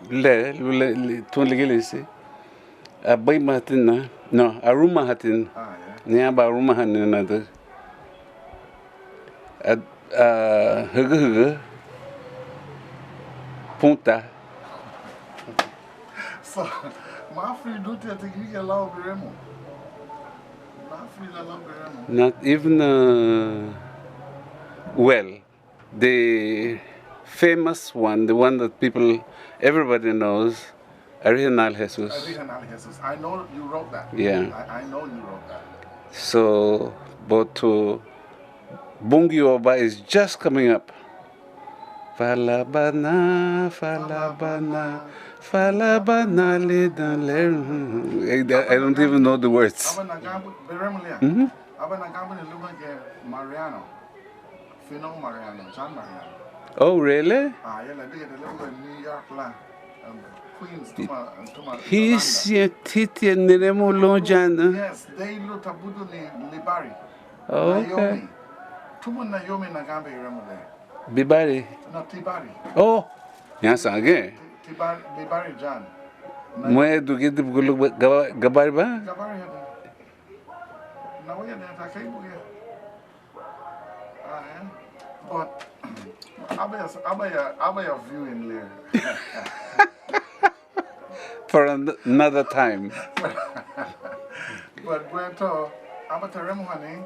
le tun legilisi. Abai matin no, aruma hatin. Nia ba aruma hanin na Hugu Punta. So, my free duty, I think you get loud beremo. My free la loud beremo. Not even, well, the famous one, the one that everybody knows, Original Jesus. Original Jesus. I know you wrote that. Yeah. I know you wrote that. So, but Bungi Oba is just coming up. Falabana, falabana, falabana, I don't even know the words. Mariano. Fino Mariano, John Mariano. Oh, really? Yeah, like they live in New York, Queens, to He's Titi and Neremo Lojana. Yes, they look at Budu Libari. Okay. Tumu Naomi Nagambe Remole. Bibari. Not Tibari. Oh, yes, again. Bibari John. Where do you get the Gabari? Gabari. Now we are there. I can't believe. But I'll be a viewing there. For another time. But when to abata remuhane,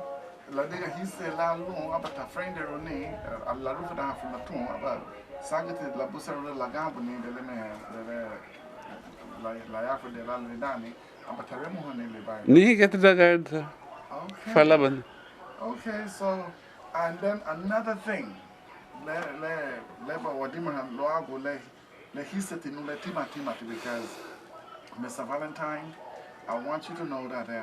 la dega hisse la long abata friend rone, la rufa da from the tomb about sagate la busa la gambuni de leme la yafu de la lidani, abata remuhane le bai. Ni get the guard. Falaban. Okay, so and then another thing, le wadima loago le hisse tinu le timati because Mr. Valentine, I want you to know that you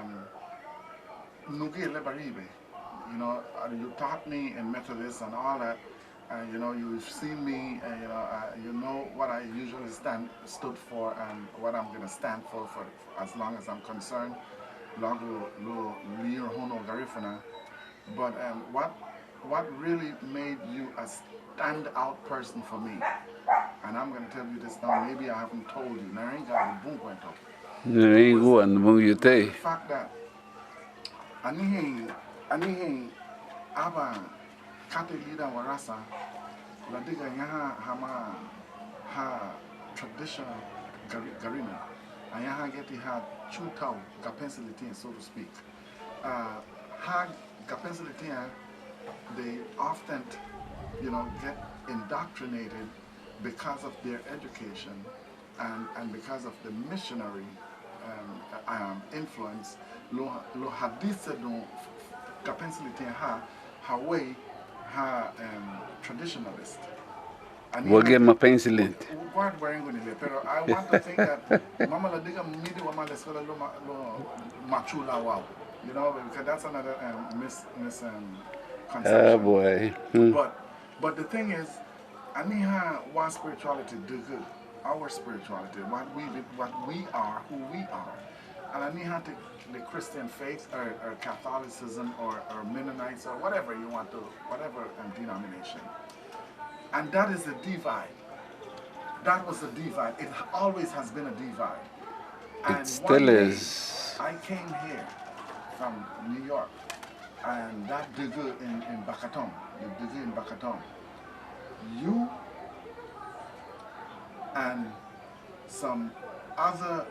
know, you taught me in Methodist and all that, and you know, you've seen me, and you know what I usually stood for and what I'm going to stand for as long as I'm concerned. Logo Hono Garifuna. But what really made you a standout person for me? And I'm going to tell you this now, maybe I haven't told you. The fact that Anihe Aba Kate Lida Warasa, La Diga Yaha Hama Ha traditional Garina, and Yaha Getty had Chutau Gapensilitian, so to speak. Ha Gapensilitian, they often, get indoctrinated because of their education and because of the missionary influence. Lo hadise do capacity ha way ha traditionalist. Wage ma pencil. What we're going to pero I want to think that Mama la diga midi wa mala escola lo machula wow. Because that's another conception. Oh boy. But the thing is, Aniha one spirituality do good. Our spirituality, what we are, who we are. And Aniha the Christian faith or Catholicism or Mennonites or whatever you want to, whatever denomination. And that is the divide. That was the divide. It always has been a divide. And it still is. I came here from New York, and that degree in Bakaton, the degree in Bakaton, you and some other,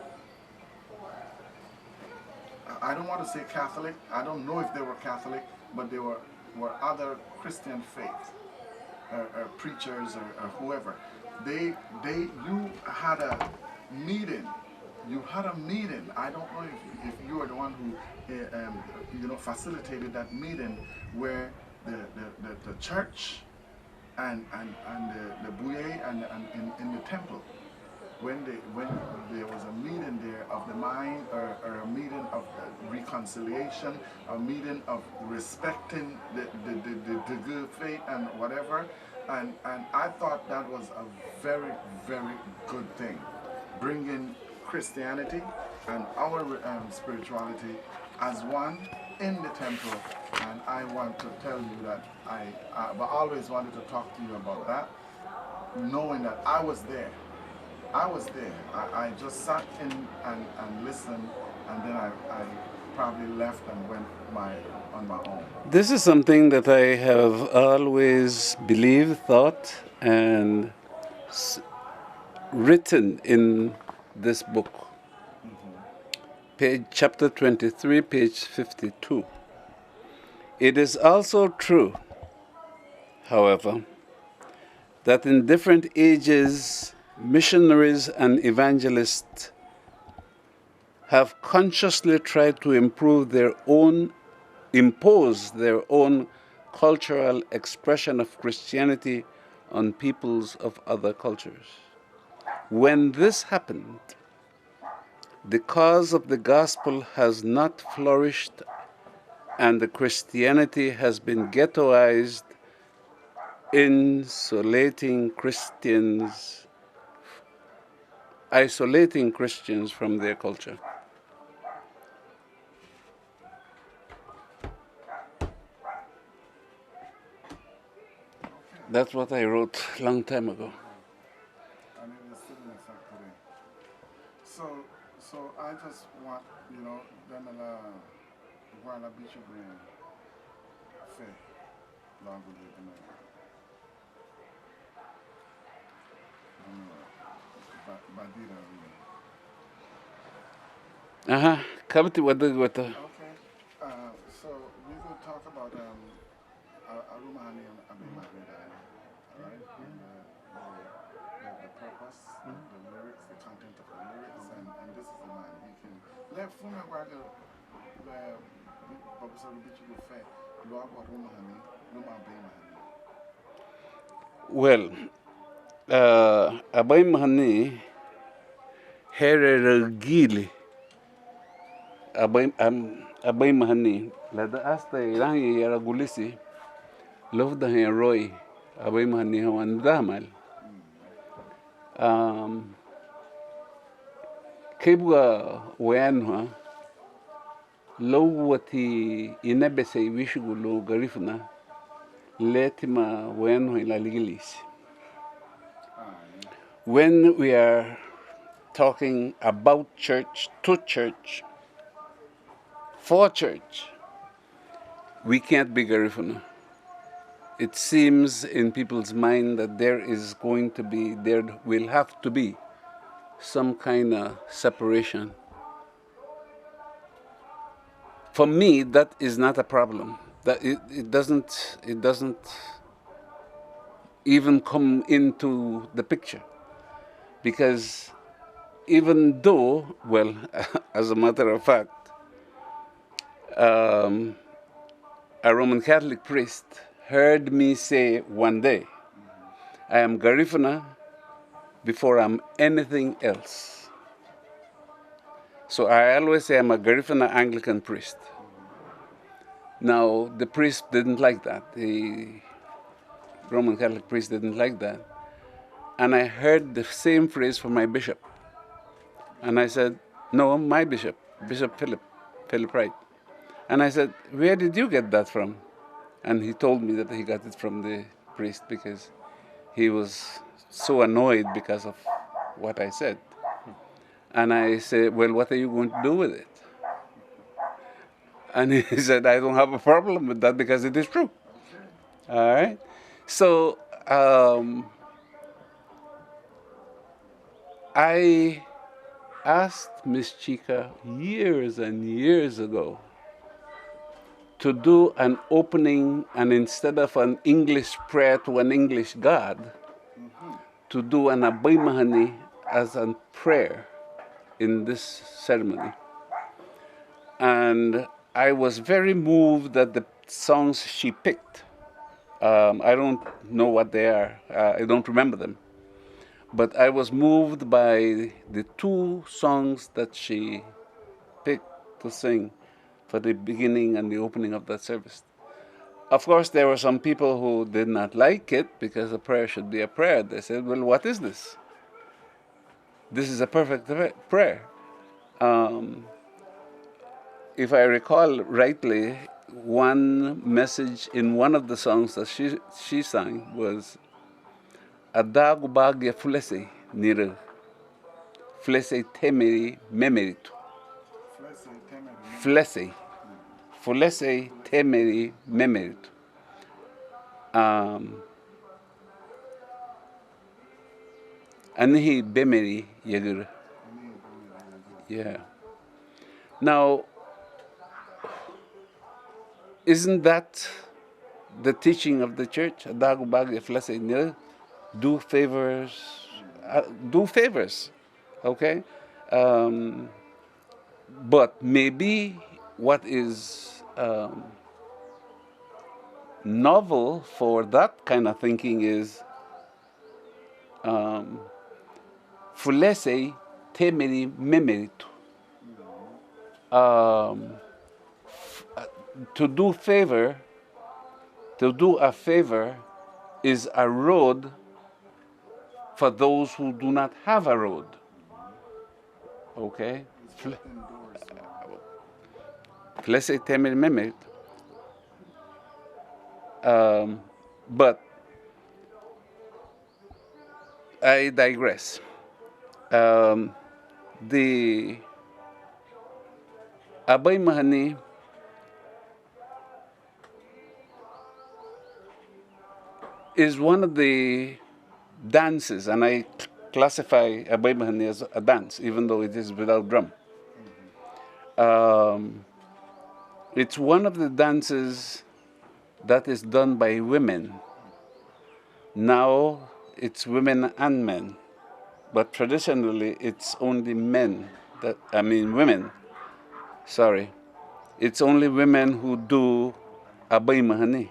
I don't want to say Catholic, I don't know if they were Catholic, but they were other Christian faith, or preachers or whoever. You had a meeting. You had a meeting. I don't know if you were the one who facilitated that meeting where the church and the buye and in the temple, when there was a meeting there of the mind or a meeting of reconciliation, a meeting of respecting the good faith and whatever, and I thought that was a very, very good thing, bringing Christianity and our spirituality as one in the temple. And I want to tell you that I always wanted to talk to you about that, knowing that I was there. I was there. I just sat in and listened, and then I probably left and went on my own. This is something that I have always believed, thought, and written in this book. Chapter 23, page 52. It is also true, however, that in different ages, missionaries and evangelists have consciously tried to impose their own cultural expression of Christianity on peoples of other cultures. When this happened, the cause of the gospel has not flourished, and the Christianity has been ghettoized, isolating Christians from their culture. That's what I wrote a long time ago. And it is still in effect today. So I just want, them guarda bicho bem fé logo de badira. Kabti wata. Okay. So we could talk about Arumahani and Abimahida, right? And the purpose, the lyrics, the content of the lyrics, and this is the man. He can let Funa Waga Babusaru Bichu Fe, Log Arumahani, Luma Well, Abimahani, Herere Gili. Abimahani, Lada Asta Irangi Yaragulisi, Love the Roy, Abimahani and Damal. Kibwa Wenha, Lowati Inebese Wishugulu Garifuna, Letima Wenho in La Ligilis. When we are talking about church, to church, for church, we can't be Garifuna. It seems in people's mind that there will have to be some kind of separation. For me, that is not a problem. That it doesn't even come into the picture. Because even though, well, as a matter of fact, a Roman Catholic priest heard me say one day, I am Garifuna before I'm anything else. So I always say I'm a Garifuna Anglican priest. Now, the priest didn't like that. The Roman Catholic priest didn't like that. And I heard the same phrase from my bishop. And I said, no, my bishop, Bishop Philip Wright. And I said, where did you get that from? And he told me that he got it from the priest because he was so annoyed because of what I said. And I said, well, what are you going to do with it? And he said, I don't have a problem with that because it is true. All right? So I asked Miss Chica years and years ago to do an opening, and instead of an English prayer to an English God, to do an Abimahani as a prayer in this ceremony. And I was very moved at the songs she picked. I don't know what they are. I don't remember them. But I was moved by the two songs that she picked to sing for the beginning and the opening of that service. Of course, there were some people who did not like it because a prayer should be a prayer. They said, well, what is this? This is a perfect prayer. If I recall rightly, one message in one of the songs that she sang was Adagu bagya fulese niru Flese temeri memeritu. Flese, temeri. Flese temeri memeritu. Anihi bemeri yagur. Yeah. Now, isn't that the teaching of the church? Do favors, okay? But maybe what is novel for that kind of thinking is fulese temeri memeritu. To do a favor is a road for those who do not have a road. Okay? Flese temeri memeritu. But I digress. The Abay Mahani is one of the dances, and I classify Abay Mahani as a dance, even though it is without drum. It's one of the dances that is done by women. Now it's women and men, but traditionally it's only men. Women. Sorry, it's only women who do Abay Mahani.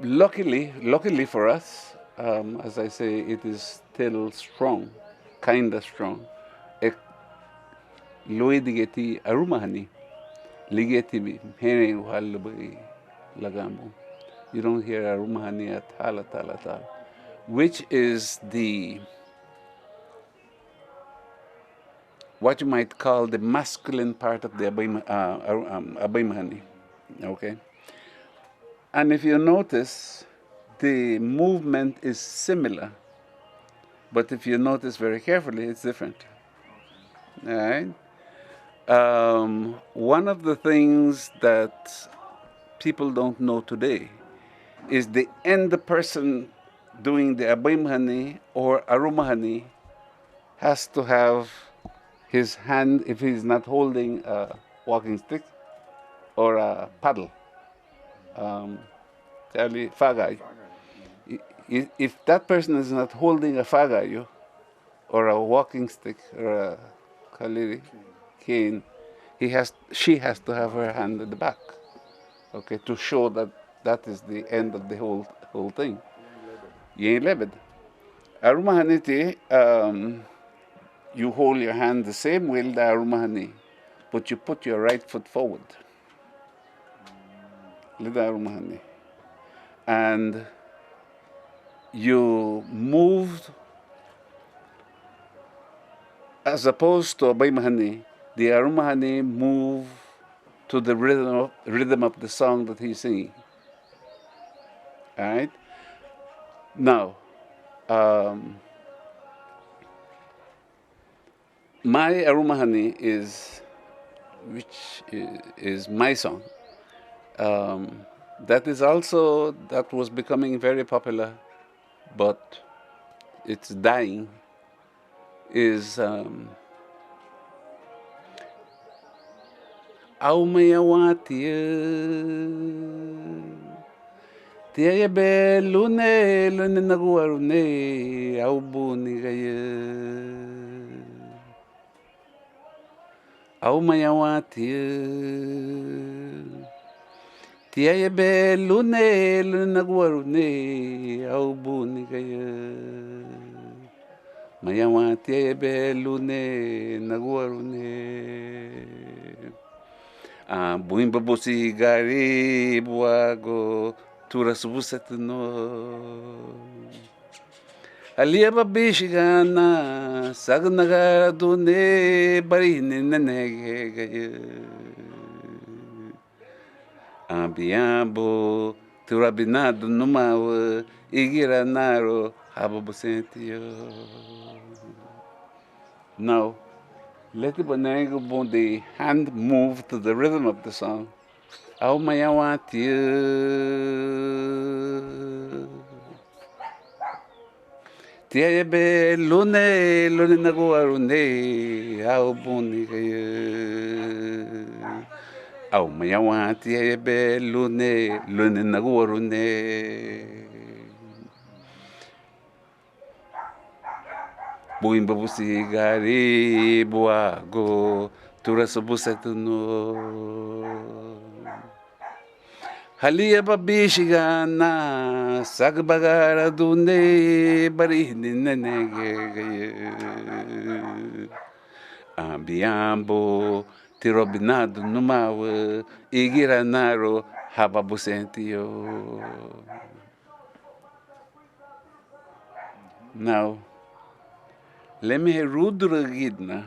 Luckily for us, as I say, it is still strong, kinda strong. Loy digeti arumahani, ligeti bi hene uhalbai lagamu. You don't hear arumahani at tal, which is what you might call the masculine part of the Abay Mahani. Okay? And if you notice, the movement is similar, but if you notice very carefully, it's different. All right? One of the things that people don't know today is the person doing the Abay Mahani or Arumahani has to have his hand, if he's not holding a walking stick or a paddle, fagay. If that person is not holding a fagayo or a walking stick or a kaliri cane, she has to have her hand at the back, okay, to show that is the end of the whole thing. Yen lebed. Arumahaniti, you hold your hand the same way the Arumahani, but you put your right foot forward. Lida Arumahani. And you moved, as opposed to Abay Mahani, the Arumahani move to the rhythm of the song that he's singing. All right? Now, my Arumahani which is my song. That was becoming very popular, but it's dying, is Aumayawatia Tia be lune naguarune aubuni gaya Aumayawatia Tia be lune naguarune aubuni gaya Mayawatia be lune naguarune Buimba busi gari buago turasubuset no Alia babishigana sagnagara dune barine nenege Ambiambo turabinado numawa igiranaro Hababusentio. Now, let the banana bon the hand move to the rhythm of the song. Au maya want you. Tia be lune nago arune au boni kaya. Au maya want tia be lune nago arune. Buim babusi gari buago turasabusetuno. Halia babishigana sagbagara dune barinenege ambiambo tirobinado numawe igiranaro hababusentio. Now, let me rudra gidna.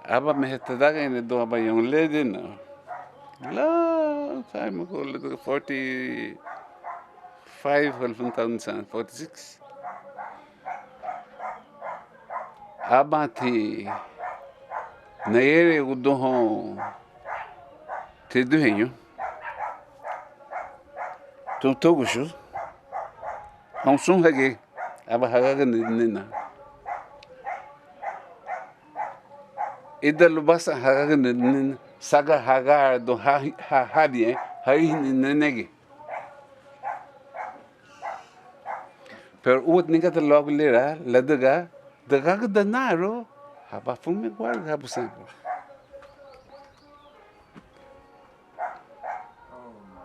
Aba mehetadaga in the door by young lady now. Long time ago, 45, 46. Abati Naere Udohon Teduhenyo Togushu Honsung Hage Abahagan Nina Ida Lubasa Hagan Saga Hagar do Habie Hain Nenegi. Per ut nika the log lira, ladaga, the gag the naro, habafumi guard habusan. Oh my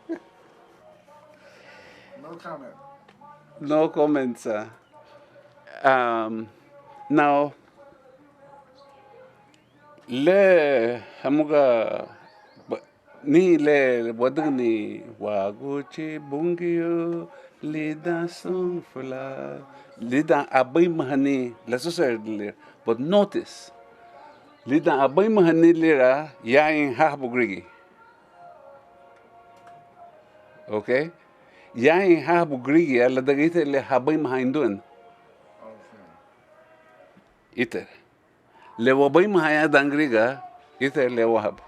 goodness. No comment. No comments. Now, le hamuga ni le wadani waguchi bungio lida song fula lida abai mahani la society, but notice lida abai mahani lira yain habugrigi. Okay? Yain habugrigi ala dagite le habai mahindun. Iter. Le wabai mahaya dangriga iter le wahab.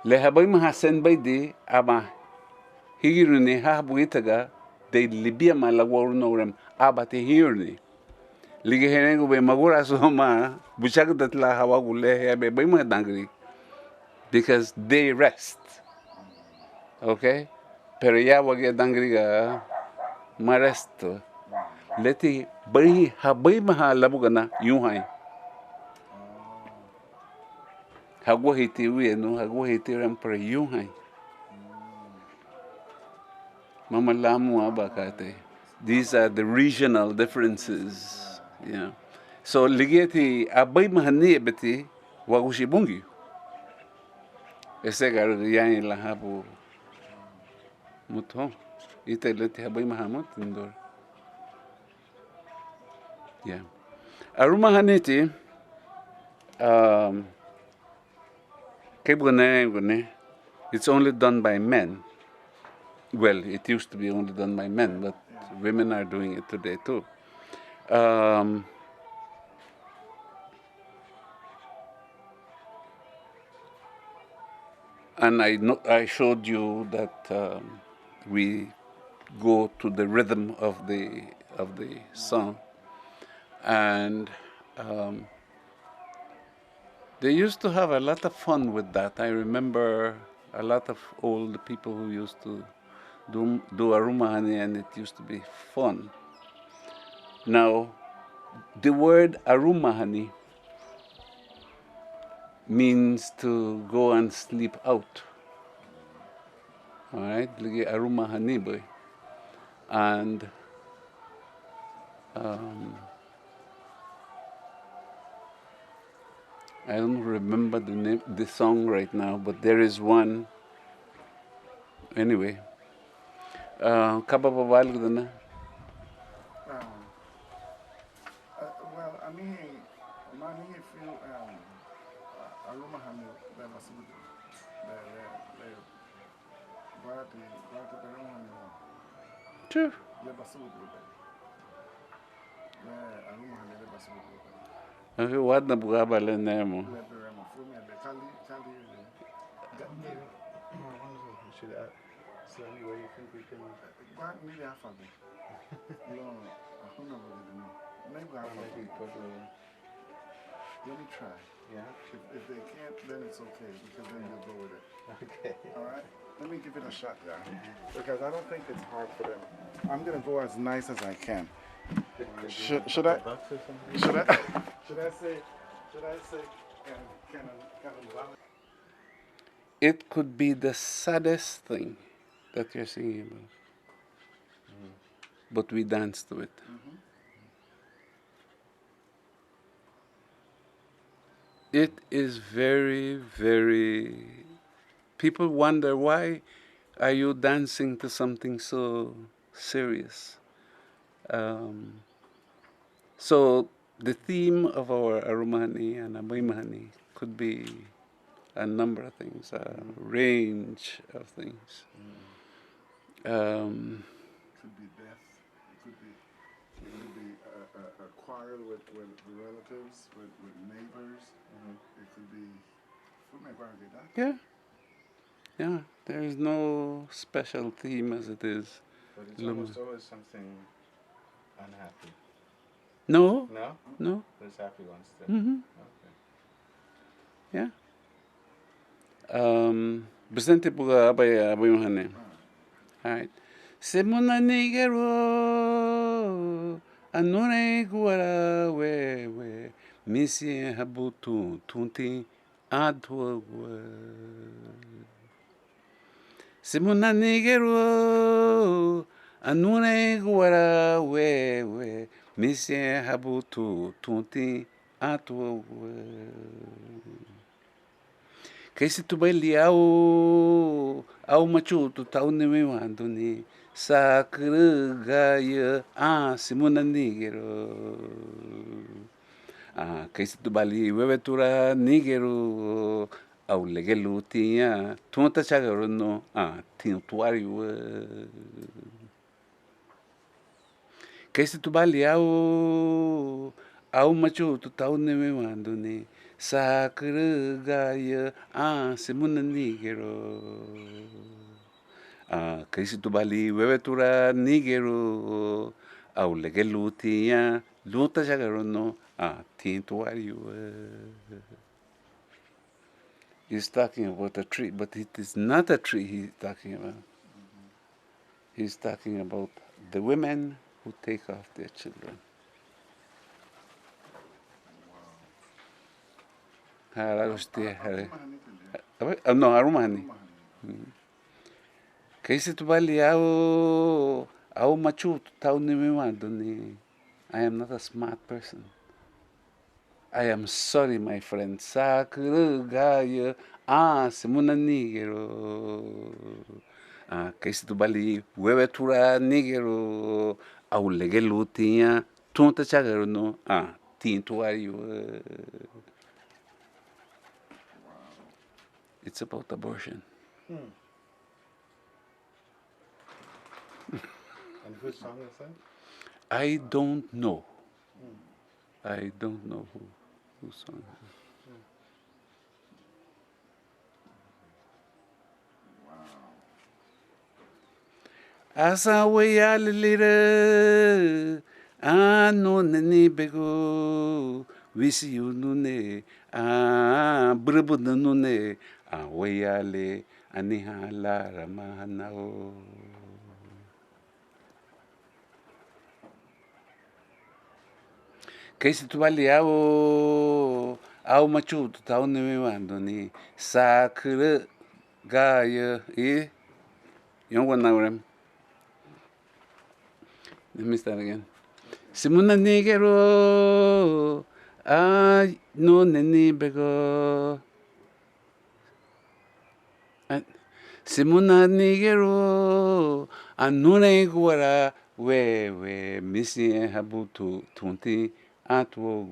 Le habai mahasen baidi ama hiruni habu itaga de libia malawaru norem aba te hiruni. Lige henengu be magura soma buchak datla hawagule be bai dangri because they rest. Okay? Pero ya wage dangriga maresto. Leti bai habai maha labugana yuhai. Hagwahiti wienu, hagwahiti rampere yuhai. Mama lamu abakate. These are the regional differences. Yeah. So ligeti abai mahani beti wagushibungi. Ese gar yain la habu muto. Ite leti habai mahamut indor. Yeah. Aruma haniti it's only done by men. Well, it used to be only done by men, but women are doing it today too. And I showed you that we go to the rhythm of the song, and they used to have a lot of fun with that. I remember a lot of old people who used to do arumahani, and it used to be fun. Now, the word arumahani means to go and sleep out. All right, lagi arumahani boy, and I don't remember the song right now, but there is one. Anyway, kababawal ko na. mani feel aroma hani le basubutu le guardi beremo hani Sure. le basubutu le aroma hani le basubutu Okay, what na bugaba le nemo? le beremo fumi le kali Should I, is there any way you think we can? guard me the alphabet. No, who knows what it means? Maybe Maybe put a, let me try. yeah. If they can't, then it's okay because then you'll go with it. Okay. All right? Let me give it a shot, John. Because I don't think it's hard for them. I'm going to go as nice as I can. Should I? Bucks or something? Should I? Should I say? Can It could be the saddest thing that you're singing about. But we dance to it. It is very, very. People wonder, why are you dancing to something so serious? So the theme of our Arumani and Abaimani could be a number of things, a range of things. could be death. It could be a quarrel with relatives, with neighbors. It could be. Yeah. Yeah, there is no special theme as it is. But it's almost always something unhappy. No, No? no. There's happy ones too. Mm-hmm. Okay. Yeah. Presente puga abay hane. Alright. Semuna nigero anure guara we misi habutu tunti adwa. Semuna nigero anure guara we misi habutu tunti adwa. Kaisi tu baili au machu tu tau ne me wando ni sakru gaya simuna nigero kaisi tu bali wevetura nigero au legelu tia tunta chagaro no tin tuari kaisi tu bali au machu tu tau ne me wando ni sakru gaya simuna nigero kaisi tu bali wevetura nigero au legelu tia luta chagaro no tin tuari He's talking about a tree, but it is not a tree he's talking about. He's talking about the women who take off their children. No, Arumani. Kaisi tu bali au machu tau ni me wandoni. I am not a smart person. I am sorry, my friend. Sakru gaya simuna nigero. Kaisi tu bali wevetura nigero au legelu tia tunta chagaro no tin tuari. It's about abortion. And whose song is that? I don't know. I don't know who sung it. Asa wea lilira no nani bego wisi unune brubu nune wea le aniha la ramahanao. Kaisi tu bali au machu tu tau ne me wando ni sakura gaya yongwa naurem. Let me start again. Simuna nigero no neni bego. Simuna nigero nune guara we misi habutu tunti atwo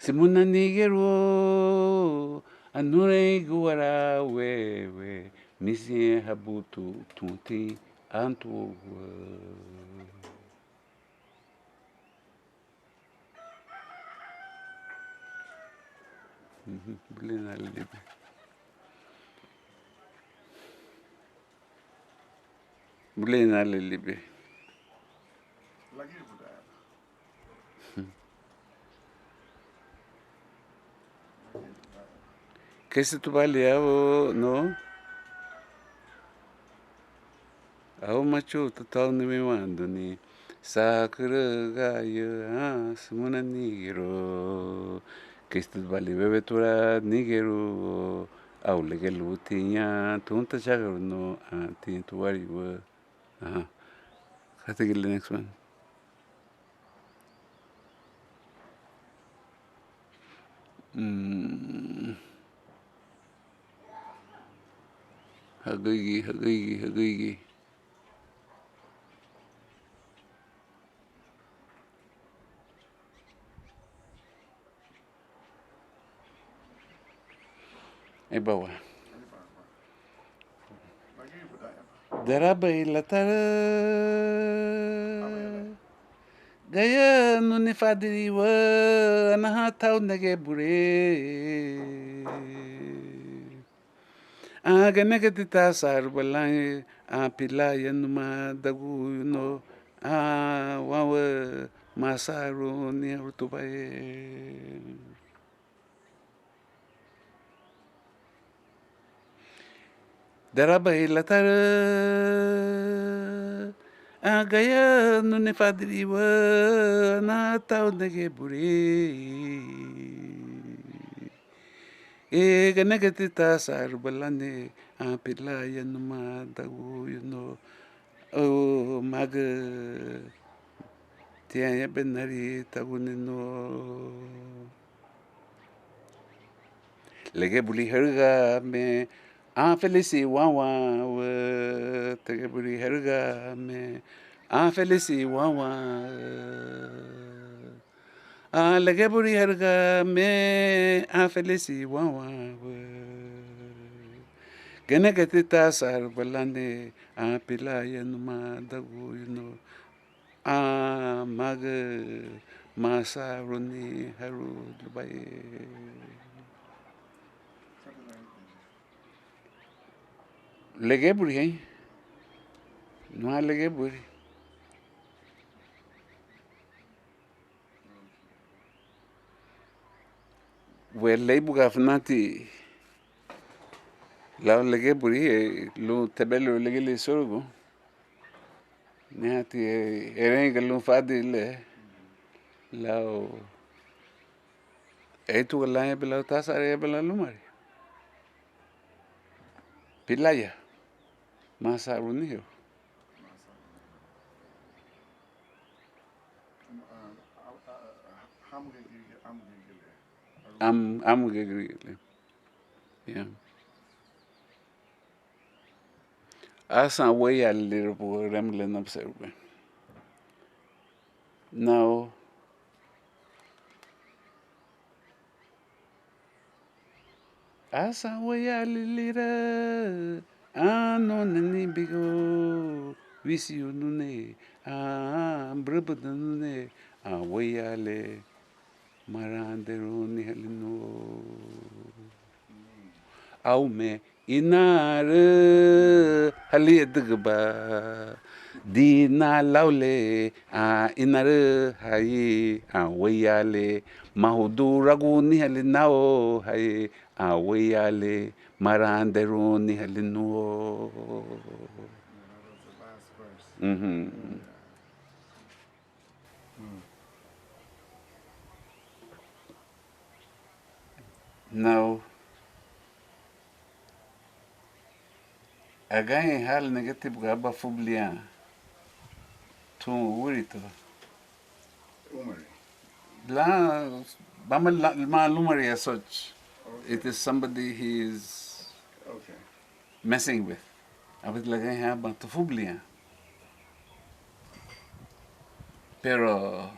Simuna nigero anure guara wewe misie habutu tunti antwo Blina libe Blina libe Lagi budaya. Que se tu baleavo, no? Ao macho tatau ni me wando ni sakura ga ya simuna nigero que se tu bale bebe tura nigero au lege lutinya tunta chagaro no anti tu wari wa Kata the next one. Hagigi. Ebawa. Lagi budaya. Daraba ilatara. Gaya nuni fadiri wa anaha tau nage bure. Aga nege tita sar balai pilaya numa dagu no wawa masaru ni rutubae. Daraba ilatara Agaya nune fadri wa na tau nege buri Ganega tita sar balane pilaya numa dagu maga tiaya benari tagune no Lege buli herga me Felisi wawa tege buli herga me Felisi wawa lege buli herga me Felisi wawa Gene getita sar balane pilaya numa dagu maga masa runi haru dubai Lege buri hai no lege buri Well buga fnati la lege buri lu tabelo lege le sorgo Nati eren lu fadi le la tu la bela tasare bela lumari Pilaya masa runio I'm giggle. Yeah. Asa way a little rambling observe. Now asa way a little no nani bigo visi nune brubadune way a le maranderoni helino Aume inare hali edgba dina laule inare hai wayale mahuduragu ni hali nao hai wayale maranderu ni hali nuo Now Again, hal negative gaba fublia to urito. Umari. La ma lumari as such. Okay. It is somebody he is messing with. I was like, I have to fublia. Pero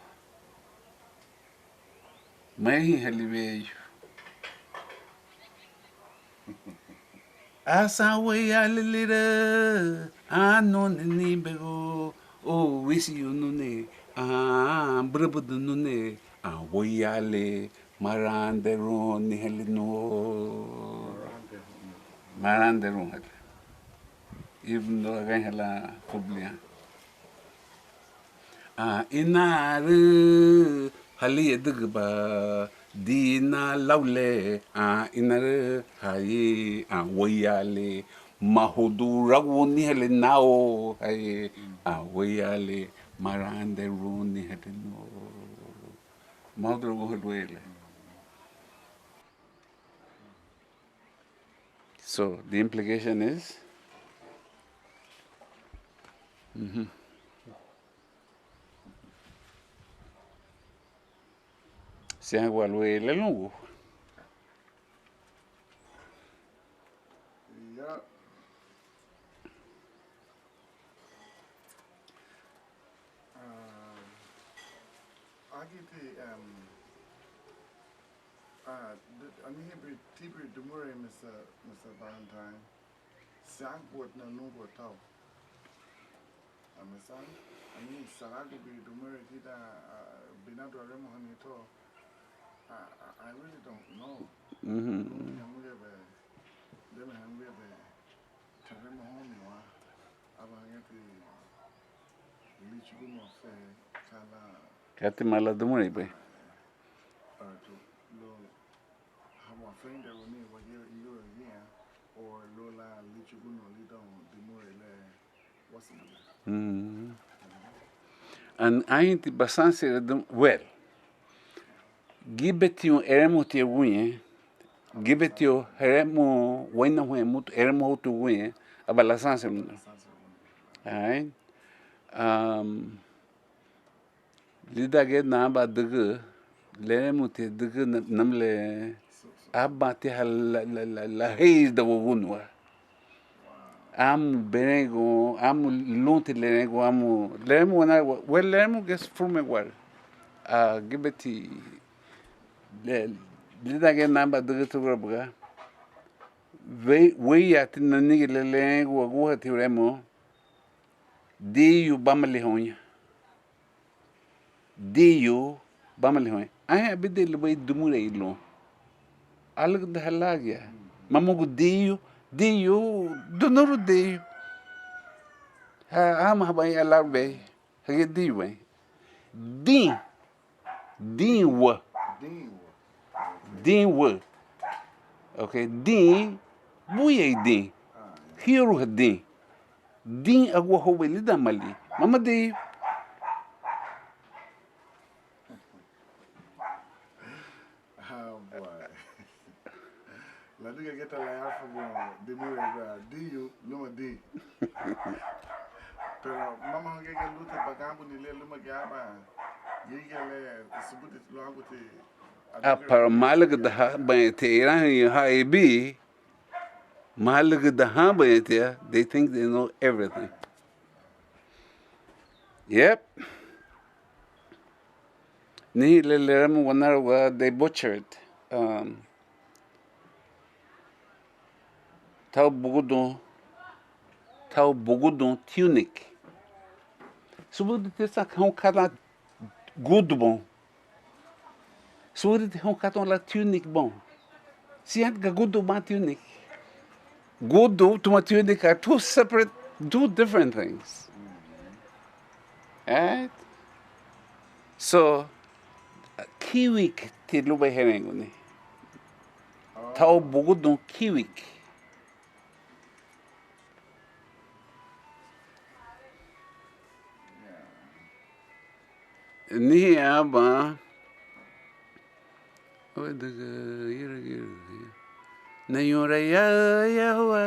mai haliveyo. Asawe alilira ano ni bego o wisi unune brubudu nune woyale marande ron ni helino marande ron even though again hela publia inaru hali edugba dina laule inaru hayi woyale mahudu rawuni hele nao hayi woyale marande runi hele no mahudu rawu hele. So the implication is se agua le lungu. Yeah. I get the Tibri Dumure, Mr. Valentine. Sangwood na nungo tau. Amasan? I mean, Salago be Dumure Tida Binado Remo Hanito. I really don't know. Kati mala dumuri be. And I ain't basanse well. Gibetio eremo te win. Gibetio heremo wena when mut eremo to win. Abalasanse. Alright. Lida get na ba dugu. Leremo te dugu namle. Abba te la haze da wunwa. Amu berego, amu lunte lerego, amu leremo wana well leremo gets from igual. Gibeti lida get namba dugu to rabga. We at nani lerego go ti remo. Di you bamali honya. Di you bamali honya. Ai abide lebe dumure ilo. Alग दहला गया मम्मू को दियो दोनों दियो हाँ हम भाई अलाव बे हगे दियो भाई दिन वो ओके दिन वो ये दिन हीरो है दिन अगुआ हो गई लिदा मली मम्मा दियो La diga get a laugh for the mirror, D, Luma D. Pero Mama get a loot at Bagambu, Luma Gaba, Yigale, Subuti Loguti. Para Malaga the Habayate, high B, Malaga the Habayate, they think they know everything. Yep. Ni Lerem Wanara, they butchered. Tau bugudon tunic. Subuti tessa hão cada good bom. Subuti hão cada la tunic bom. Se há good uma tunic. Good to uma tunic are two separate, two different things. Right? So kiwik te luba herengoni. Tau bugudon kiwik. Ni aba na yora ya wa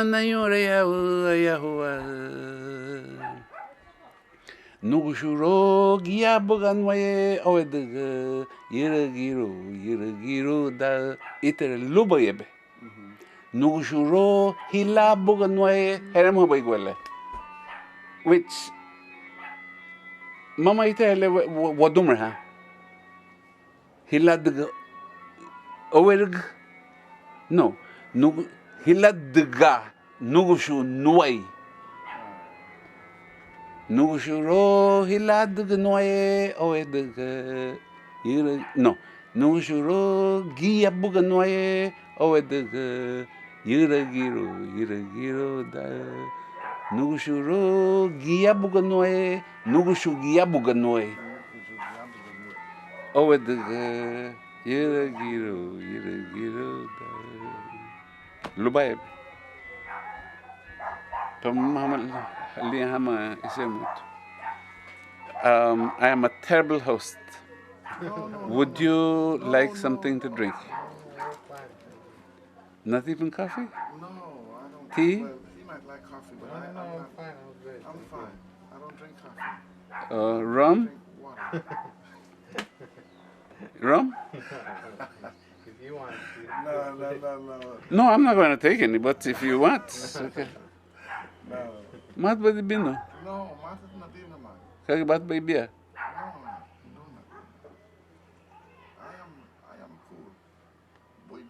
na yora ya wa nugushuro giya bogan waye oedga yiragiro da itere lubayebe nugushuro hila bogan waye heremo baigwele which mama itele wadumra ha hilad owerg no nu hiladga nugushu nuai nugushu ro hiladg nuai owerg no nugushu ro gia buga nuai owerg yiragiro da nugushu ro gia buga nuai nugushu gia buga nuai owerg yiragiro da Lubai. I am a terrible host. Would you like something to drink? Not even coffee? No, I don't. Tea? Well, he might like coffee, but I'm fine. I'm good. I'm fine. I don't drink coffee. Rum? I drink water. Rum? If you want to. No. No, I'm not going to take any, but if you want, okay. No. Mat ba di bino? No, Martha's not in the man. Kaya bat ba ibiya? No. I am cool.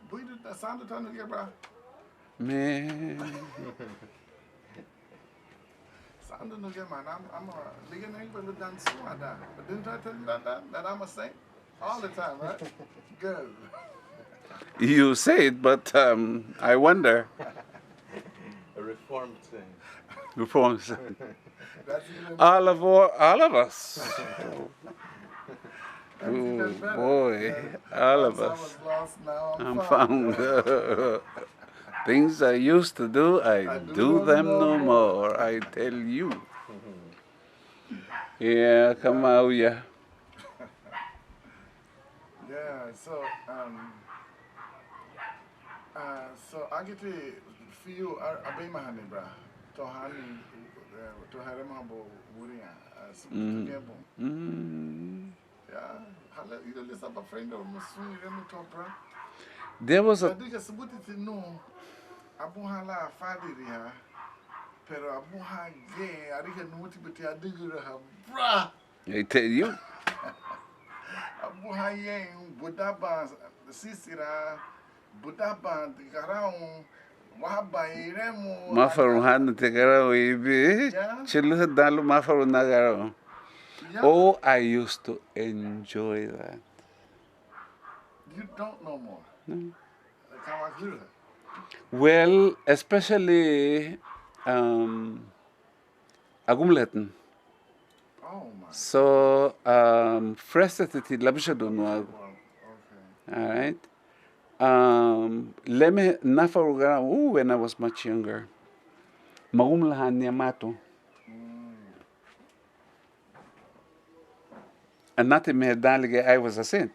Boy, the sound of time again, bro. Man. Sound of again, man. I'm a legal name for the dance like that. But didn't I tell you that I'm a saint all the time, right? Good. You say it, but I wonder. A reformed thing. Reforms. That's even, All of us. that's even Oh better. boy, Yeah. all of Once I us. was lost, now I'm found. found. Things I used to do, I do them no more. I tell you. Yeah, come out, yeah. Yeah, so I get to feel Abemahani, bra. To Hani, to Haremabo, Wuria, Subutu. Yeah, you don't listen to a friend of Muslim, you don't talk, bra. There was I a think it's about to know Abuhala Fadiria, pero Abuha gay, I think I know what to be a digger, bra. I tell you. Abuha yang, Budaba, Sisira, Budaba, the Garao, Wahabai, Remo, Mafaruhan tegara ibi. Yeah. Chilu dalu mafaru nagaro. Yeah. Oh, I used to enjoy that. You don't know more. No. Like Well, especially agumletten. oh my. So frestati labishadunwa. Okay. All right. Leme nafarugara when I was much younger. Magumlahan niamato. And not in Medalige, I was a saint.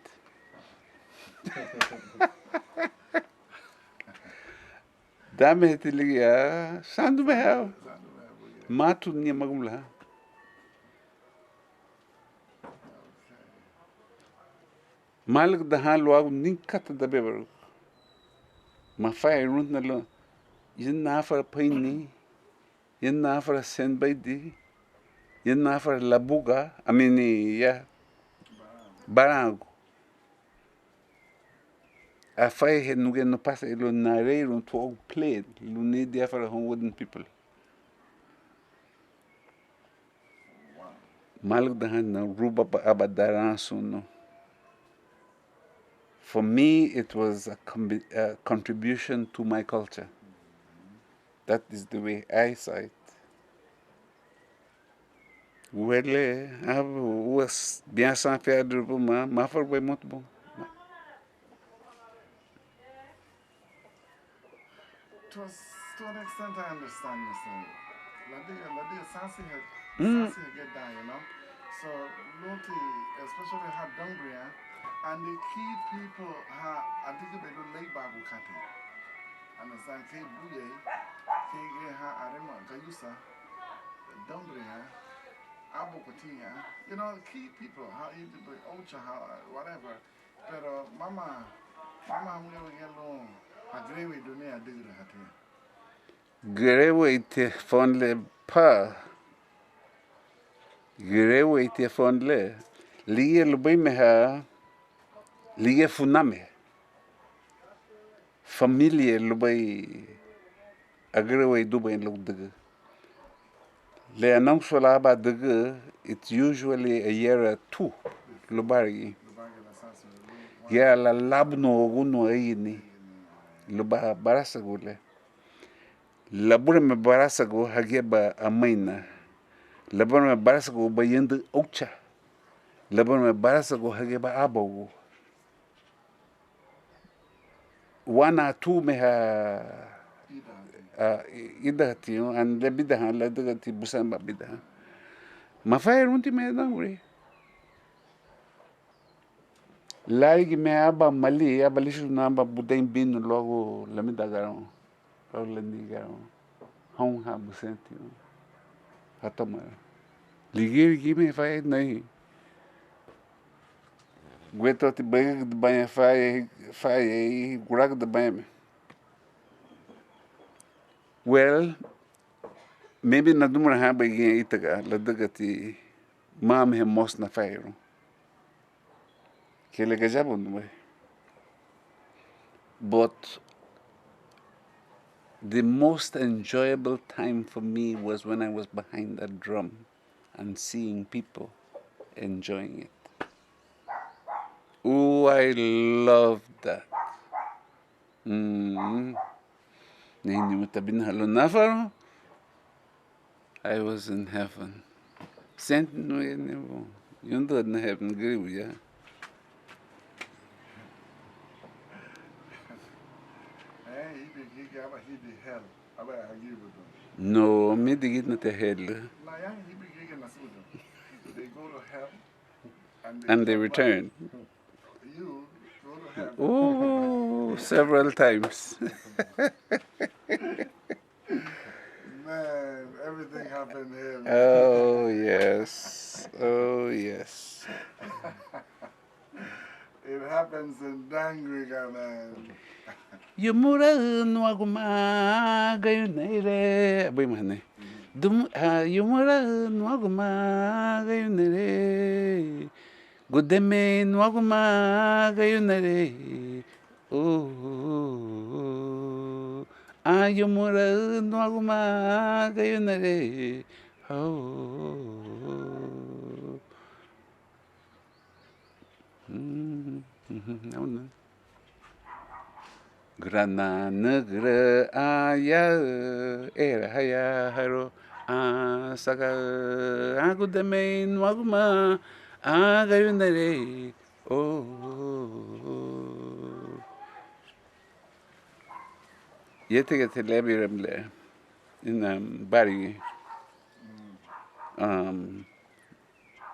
Dame tiliga sandu behau. Matu ni magumla. Malik dahan luagu ninkat da beber. Ma fai runt na lo. Yin na for paini. Yin na for sen baidi. Yin na for labuga. I mean, yeah. Barango. A fai he nuge no pasa ilo nareiro to all played. Lu need there for home wooden people. Malik dahan na ruba abadaran suno. For me, it was a contribution to my culture. That is the way I saw it. Wele, was bien sans faire de ma for way muito bom. To an extent, I understand this thing. Ladia Sansi had get down, you know. So, Loti, especially her Dongria, and the key people, I think they do lay babu kati. Understand? K Buye, K Arema, Gayusa, Dongria, Abu Patia, you know, key people, how you do Ocha, whatever. Pero Mama, I'm going to get along. Agrewe dunia digre hati. Grewe te fonle pa Girewe te fonle. Liye lubai meha. Liye funame. Familie lubai. Agrewe dubai lugdege. Le anong sola ba dege. It's usually a year or two. Lubari. Ya la labno guno ayini. Luba barasagule. Labura me barasago hageba amaina. Labura me barasago bayende ocha. Labura me barasago hageba abogo. Wana tu me ha idati and le bidahan la dagati busamba bidahan. Mafai runti me dangure. Lagi me aba mali aba lishu namba budain bin logo lamidagaron. Logo landigaron. Hong ha busenti. Hatomara. Ligi me fai nahi. Gueto ti bang de banha fai gurak de banha. Well, maybe na dumra ha bagi itaga la dagati mam he mos na fairo. Kele gajabo no. But the most enjoyable time for me was when I was behind that drum and seeing people enjoying it. Oh, I loved that. I was in heaven. Sent no never. You don't heaven agree, yeah. No, me dig it not a hell. They go to hell And they return. You go to heaven. Oh, several times. Man, everything happened here. Man. Oh, yes. Oh, yes. It happens in Dangriga, man. Yumura nuaguma gayunere. Boy mahane. Yumura nuaguma gayunere. Gudeme nuaguma gayunere. Oh, ayumura nuaguma gayunere. Oh. No. Grana negre aya era haya haro saga agudeme nuaguma agayunere. Oh. Yete get lebiramle in Bari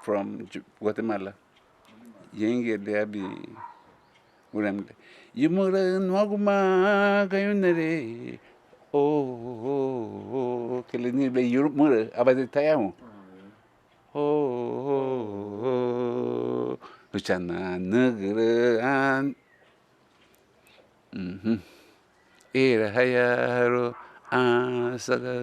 from Guatemala. Yenge lebi uramle. Yumura nuaguma gayunere. Oh, que le nible yumura abadetayamo. Oh, luchana negre an. Era hayaro saga.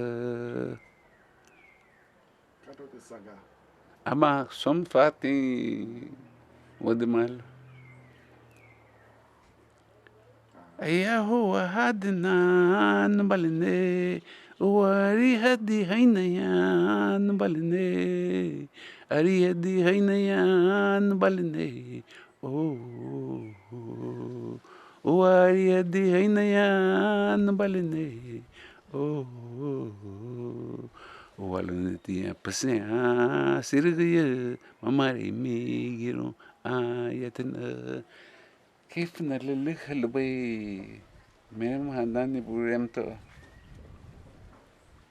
Ama som fati wadimal. Ayahu hadina nubaline. Wari hadi hainaya nubaline. Ari hadi hainaya nubaline. Oh. Wari hadi hainaya nubaline. Oh. Walunati pasnya sirgaya mamari migiro ayatna. كيف نللخ اللي بي ميم هنداني بوريمتو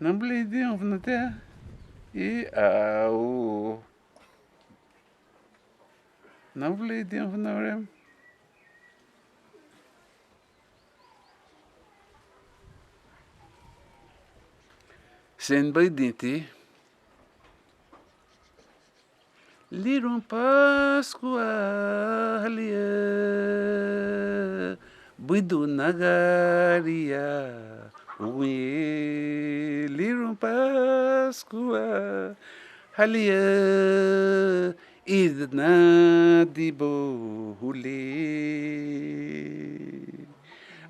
نبلي ديهم فنتا او نبلي ديهم فنوريم سين بيديتي Lirum Pasqualia Buidu Nagaria Lirum Pasqua Halia idna dibo hule.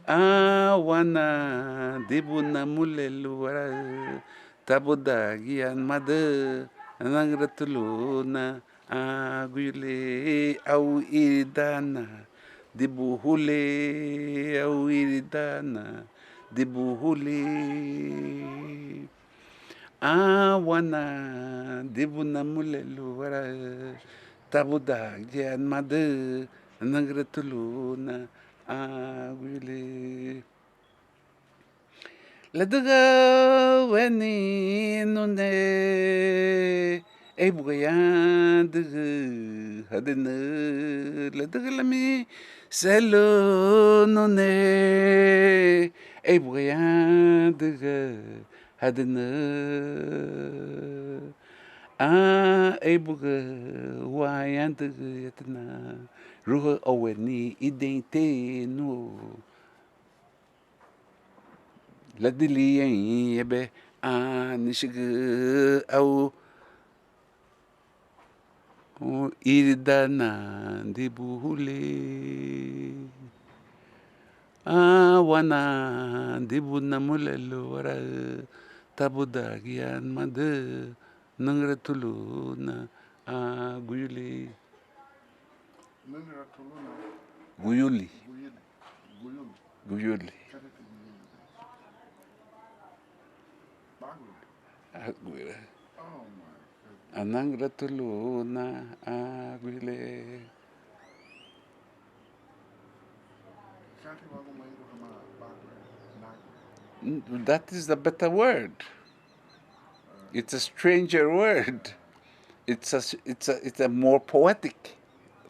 Awana dibuna mulelura tabuda gian made nangratuluna agule au idana dibuhule au idana dibuhule awana dibuna mulelura tabuda gian made nangratuluna agule Ladaga weni nune ebuyan de hadene ladaga lami selo nune ebuyan de hadene ebuga wayan de yatna ruha oweni idente no Ladili yebe nishig au iridana dibuhule wana dibuna mulelo wara tabuda gian made nangratulu na guyuli guyuli guyuli Anangratulu na agwile. That is the better word. It's a stranger word. It's a more poetic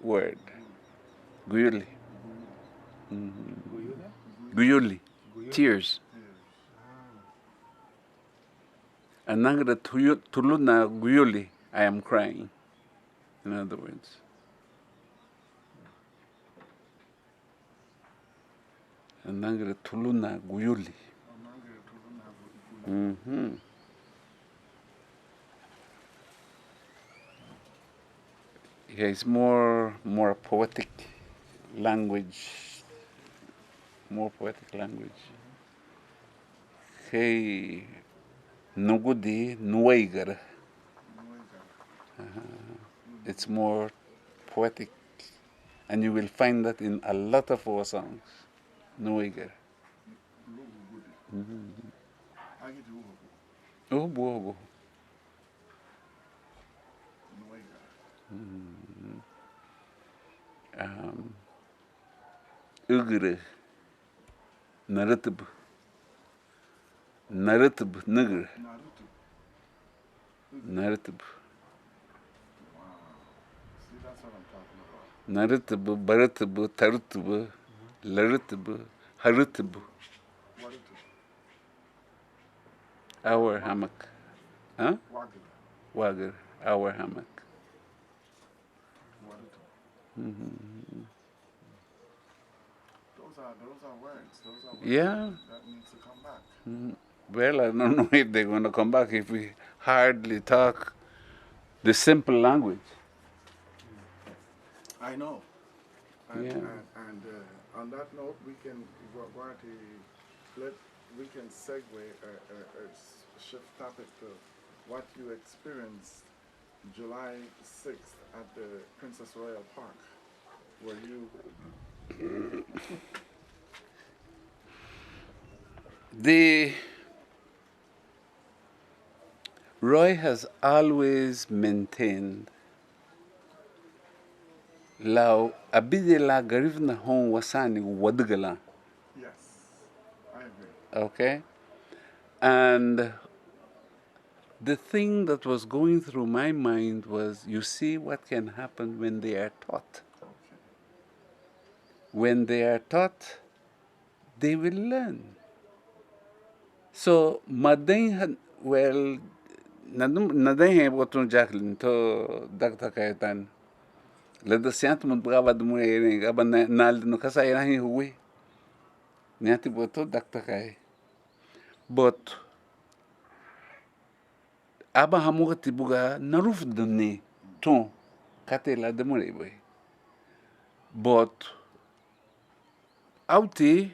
word. Guyuli. Guyuli. Tears. Anangratulu na guyuli. I am crying, in other words. Anangratulu na guyuli. Yeah, it's more poetic language. More poetic language. Hey, nugudi nuaigar. It's more poetic, and you will find that in a lot of our songs. Nuaigar. Oh, bogo. Ugre. Naratub. Nugger. Naratub. Naratub, Baratub, Tarutub, Laratub, Harutub. Our hammock. Huh? Wagger. Our hammock. Those are words. Yeah. That needs to come back. Well, I don't know if they're going to come back if we hardly talk the simple language. I know. And, Yeah. and on that note, we can segue or shift topic to what you experienced July 6th at the Princess Royal Park, where you... Roy has always maintained Lao Abidela Garifuna Hon Wasani Wadugala. Yes, I agree. Okay? And the thing that was going through my mind was, you see what can happen when they are taught. Okay. When they are taught, they will learn. So, Madain, well, Nadain Botun Jacqueline to Dr. Kayetan. Let the sentiment brava de Murray, Abanal no Casayrahi Hui. Niati Boto Dr. Kay. But aba hamuka tibuga naruf dunni ton kate la demore boy. But auti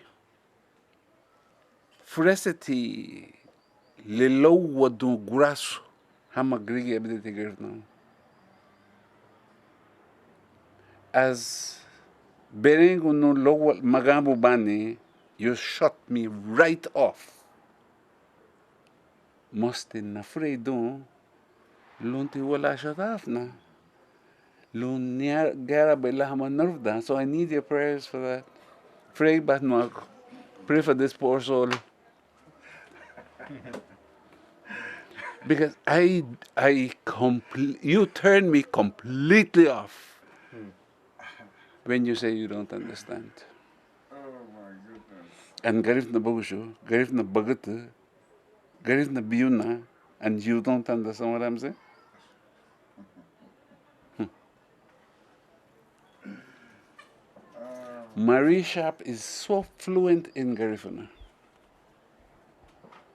freseti le low wadu grass hama grigi ebide gerno. As Beringu no low magabu bani, you shot me right off. Moste na freidon lunti wala shut off na. Lun niar gara bela hama nervda, so I need your prayers for that. Pray but no pray for this poor soul. Because you turn me completely off when you say you don't understand. Oh my goodness. And garif na bagusho, garif na bagata, garif na biuna, and you don't understand what I'm saying? Marie Sharp is so fluent in Garifuna.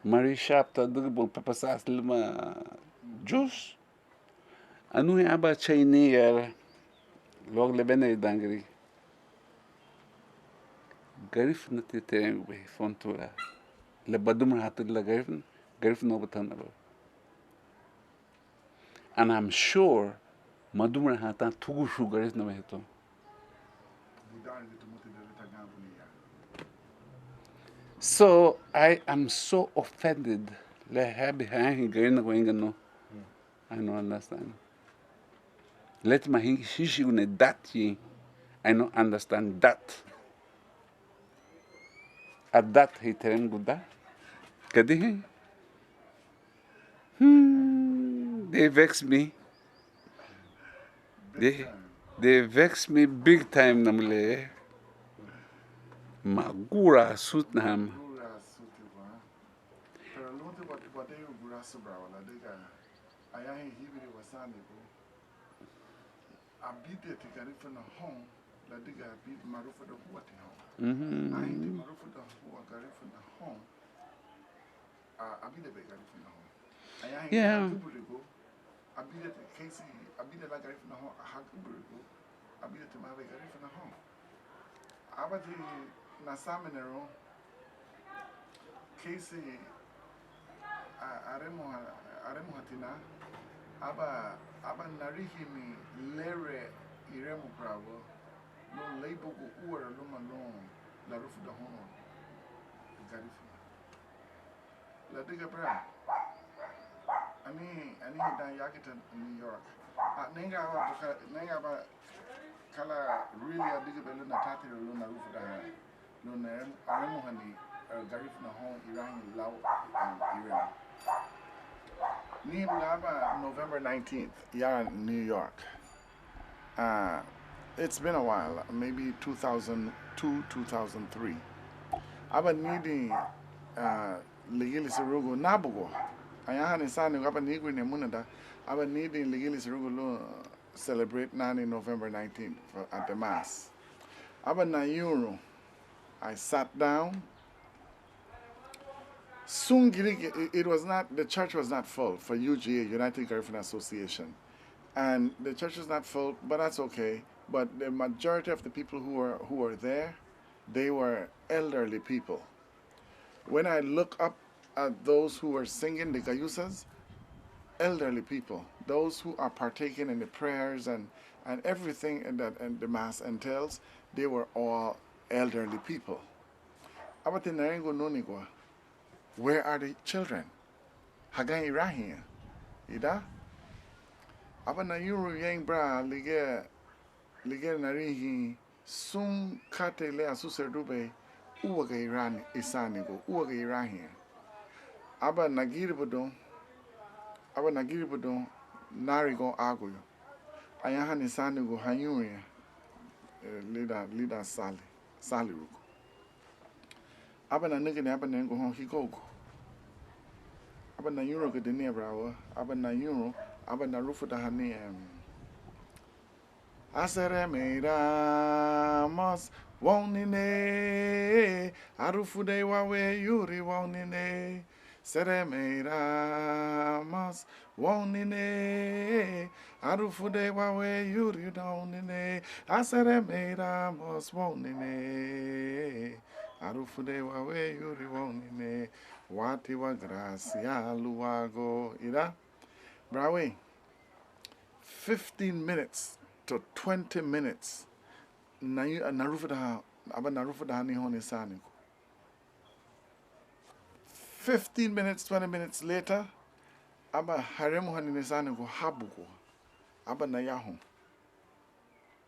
Marie Sharp ta dugo papasas lima juice. Anu aba Chinese yar log lebene dangri. Garifuna te terengwe fontura. Le badum hatul la Garifuna batanalo. And I'm sure madumra hatan tugushu Garifuna meheto. So I am so offended. I don't understand. Let my hishi une that ye. I don't understand that. At that he terem guda. Kadi. They vex me. They vex me big time namle. Magura suit nam. Gura suti wa. Pero lunti wade gura subra wala dega. Ayahi hibiri wasani ko. Abide te Garifuna home. La dega abide marufa da huati home. Ahi te marufa da huwa Garifuna home. Abide be Garifuna home. Ayahi hibiri go. Abide te Casey. Abide la Garifuna home. Hibiri go. Abide te mabe Garifuna home. Abadi na saminero. Casey. Aremo hatina. Aba narihimi lere iremu bravo. No label go uwer luma long la rufu da hono. Garifuna. La diga bra. Ani dan yakita New York. Nenga ba kala really a diga belu na tati lo na rufu da ha. No na aremu hani Garifuna home Iran law Iran. Ni Blaba November 19th, yeah, in New York. It's been a while, maybe 2002, 2003. I've been needing Legilis Rugo Nabugo. I had a son who I've been needing I've been needing Legilis Rugo celebrate 9 November 19th at the Mass. I've been na Euro. I sat down. Soon, it was not, the church was not full for UGA, United Garifuna Association. And the church was not full, but that's okay. But the majority of the people who were there, they were elderly people. When I look up at those who were singing the Gayusas, elderly people, those who are partaking in the prayers and everything and the Mass entails, they were all elderly people. Where are the children? Hagan Irahia. Ida? Abana Yuru Yang Bra Lige Narihi Sum Kate Lea Suserdube Uwaga Iran Isanigo, Uwaga Irahia. Aba Nagiribodon Narigo Agu. Ayahan Isanigo Hayuria Lida Sali Ruko. Aba na nigga aba na go home he go. Aba na euro go de ne brawo. Aba na euro, aba na rufu da hani Asere meira mas wonine. Arufu de wa we yuri wonine. Seremera mas wonine arufude wawe yuri downine aseremera mas wonine arufude wawe yuri wonine wati wa gracia luago ira brawe 15 minutes to 20 minutes na narufuda aba narufuda ni honi sani 15 minutes, 20 minutes later, aba haremu haninisani go habugo. Aba na yahu.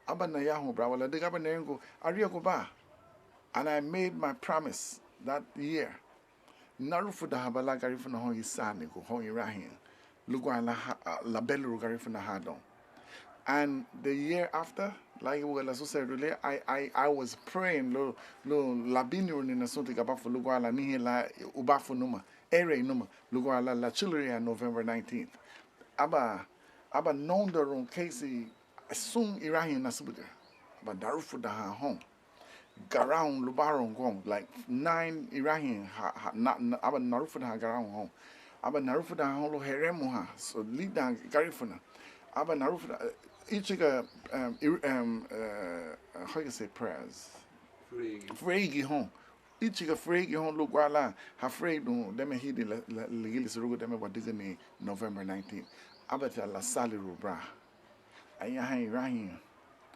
Aba na yahu, bra. Wala dig aba na yengo. Ariya go ba. And I made my promise that year. Narufu da habala Garifuna ho isani go ho irahin. Lugwa la belu Garifuna hadon. And the year after, like we were said earlier, I was praying lo labini ni nasunti kabafu lugwa la nihi la ubafu numa ere numa lugwa la chillery November 19th. Aba nonda ron Casey soon irahin nasubude. Aba darufu da ha home. Garound lubaron gong like 9 irahin aba narufu da garound home. Aba narufu da home lo heremu ha so lead down Garifuna. Aba narufu da each how you say prayers? Fregi home. Each fregi home look wala ha freg no dem he de legili so dem wadiga ni November 19th. Abata la saliru bra. Aya ha irahin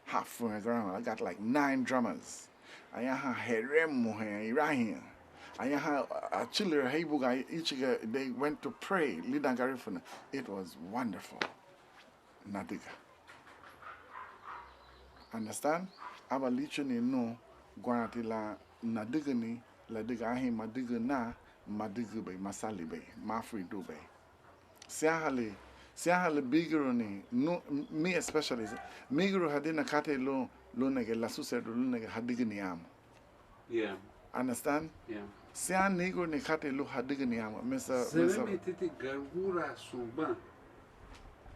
half from the ground. I got like 9 drummers. Aya ha heremu ha irahin. Aya ha a chiller hebu guy each they went to pray lead Garifuna. It was wonderful. Nadiga. Understand? Aba lichuni no guarantee la nadigani la diga ahi madiga na madiga be masali be mafri do be. Siahale bigero ni no me especially migro hadina kate lo nege la susedo lo nege hadiga ni am. Yeah. Understand? Yeah. Sia negro ni kate lo hadiga ni am. Mr. Sereme titi gargura suba.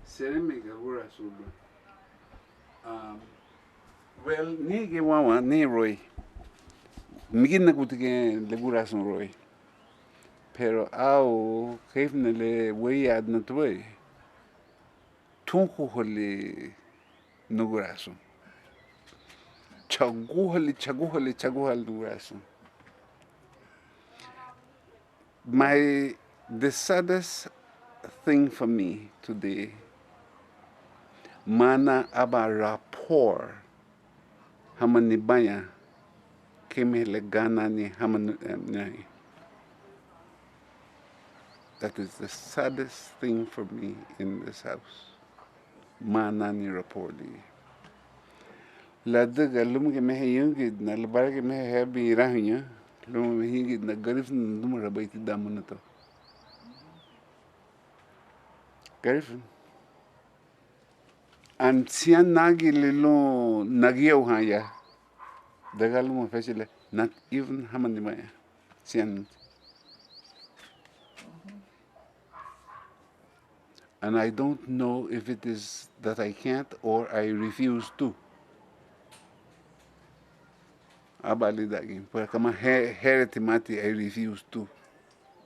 Sereme gargura suba. Well, nige wawa ne Roy. Migin na kutige legura son Roy. Pero au kefne le weyad na tuwe. Tunku holi nuguraso. Chaguhali nuguraso. The saddest thing for me today, mana aba rapport hamanibaya keme le Ghana ni hamanibaya. That is the saddest thing for me in this house. Mana ni rapport di. La daga lumge mehe yungid na labarge mehe habi rahinya lumge mehe yungid na Garifuna numara baiti damunato. Garifuna. And siyan nagi lilo nagiyaw haya. Dagal mo fashile not even hamanibaya. Siyan. And I don't know if it is that I can't or I refuse to. Abali dagi. Pero kama heritimati, I refuse to.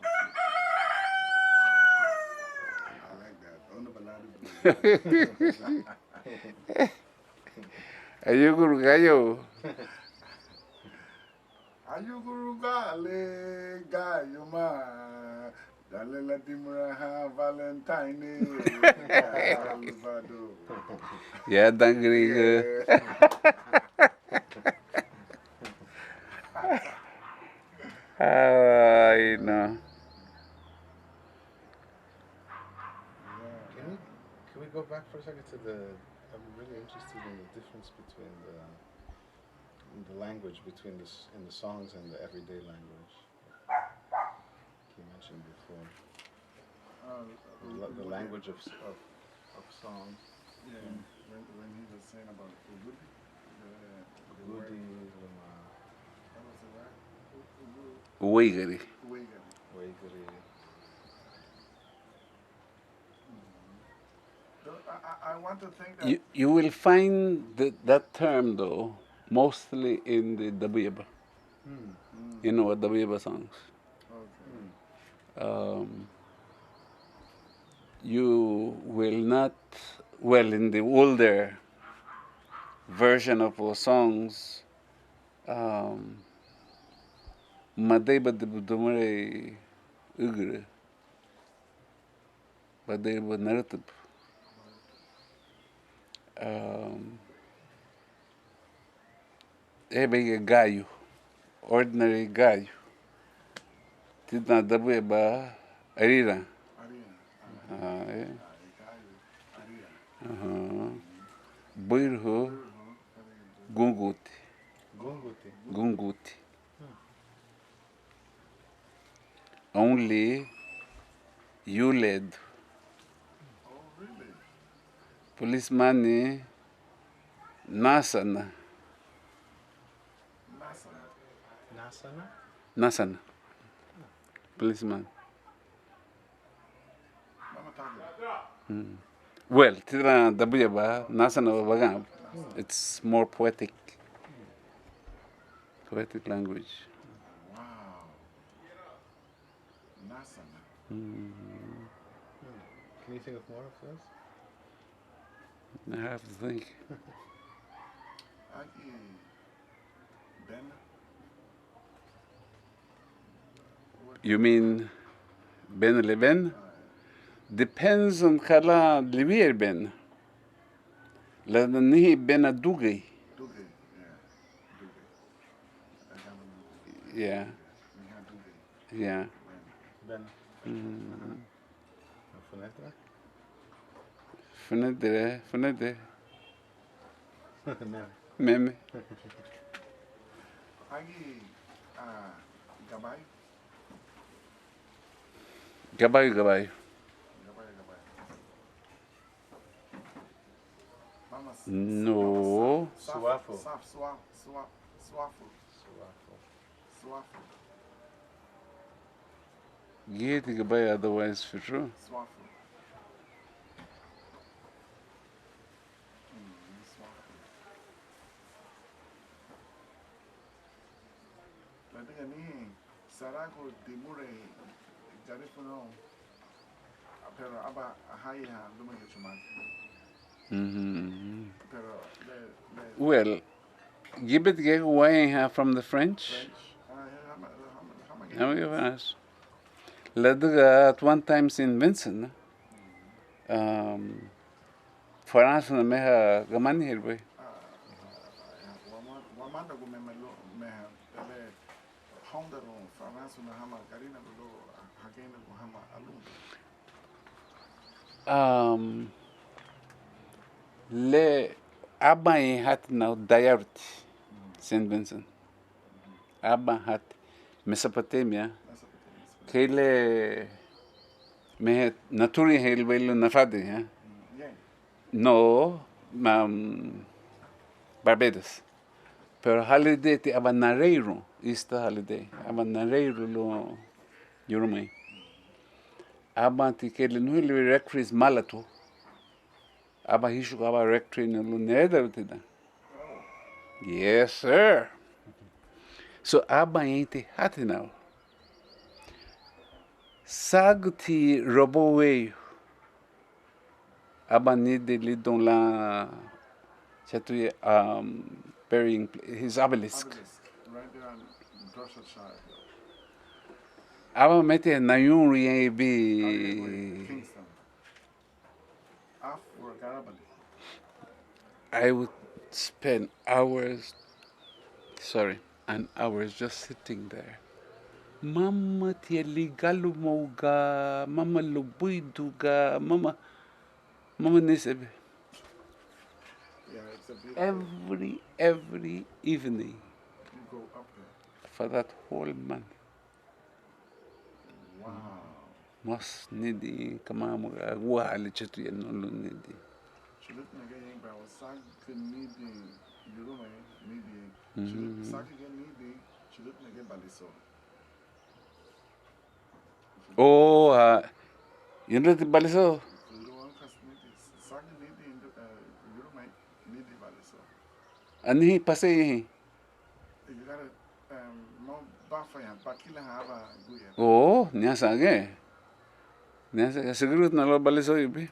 I like that. Ayuguru gayo. Ayuguru gale gayo ma. Dale la dimra Valentine. Ya dangri. I know. Can we go back for a second to I'm really interested in the difference between the language between in the songs and the everyday language. You mentioned before. The language of songs. Yeah, when he was saying about Ubudi, what was the word? Uigari. Uigari. I want to think that You will find that term though mostly in the Dabiaba. You know what Dabiaba songs. okay. You will not, well, in the older version of our songs, Madeba de Budomare Ugre, Madeba Narrative. Ebe Gaio, ordinary Gaio. Tidna Dabu ba Arira. Birhu Gunguti. Gunguti. Only you led. Oh, really? Policeman Nasana. Nasana. Policeman. Well, Tidra Dabuyaba, Nasana Bagam. It's more poetic. Poetic language. Wow. Nasana. Can you think of more of those? I have to think. Agi Ben. You mean Ben Leven? Depends on Kala Livier Ben. Ladani Ben Adugi. Duge, yeah. Duge. Yeah. Yeah. Ben. Funetra? Funede. Meme. Meme. Agi Gabay. Gabayo. Gabay. Mama. No. Suafo. Suafo. Get Gabayo otherwise for sure. Suafo. Sarago de Mure Garifuna, pero aba ahaya lumage chumaki. Pero Well, Gibbet gave away from the French. How many of us? Ladga at one time in Vincent. France na meha gamani hirbe. Wamanda go memelo meha ele Honda ro France na hama Karina lo hagena go hama alum. Le Abba hat now diarity Saint Vincent. Abba hat Mesopotamia. Kele me naturi helvelo nafadi, huh? No, Barbados. Pero holiday ti aba nareiro ista holiday. Aba nareiro lo yurumai. Aba ti kele nuhili rectories malato. Aba hishu aba rectory no lo neda utida. Yes, sir. So aba ain't hati now. Sagti robowe. Aba nidi lidon la chatui burying his obelisk. Right there on Dorsetshire. Aba mete nayun bi Kingston. After Garabali. I would spend hours and hours just sitting there. Mama tieli galumoga, mama lubuiduga, mama nisebe. Yeah, it's a beautiful. Every evening You go up there. for that whole month. Wow. Mas nidi kamamuga wali chetu ya nolo nidi. Chulut nage yang bawa sag ke nidi yurume nidi. Chulut sag ke nidi chulut nage baliso. Oh, yun ti baliso. Luang kas nidi sag nidi yurume nidi baliso. Ani pase. You gotta Bafaya, Bakila Hava Guya. Oh, nyasage. Nyasage sigurut na lo baliso ibi.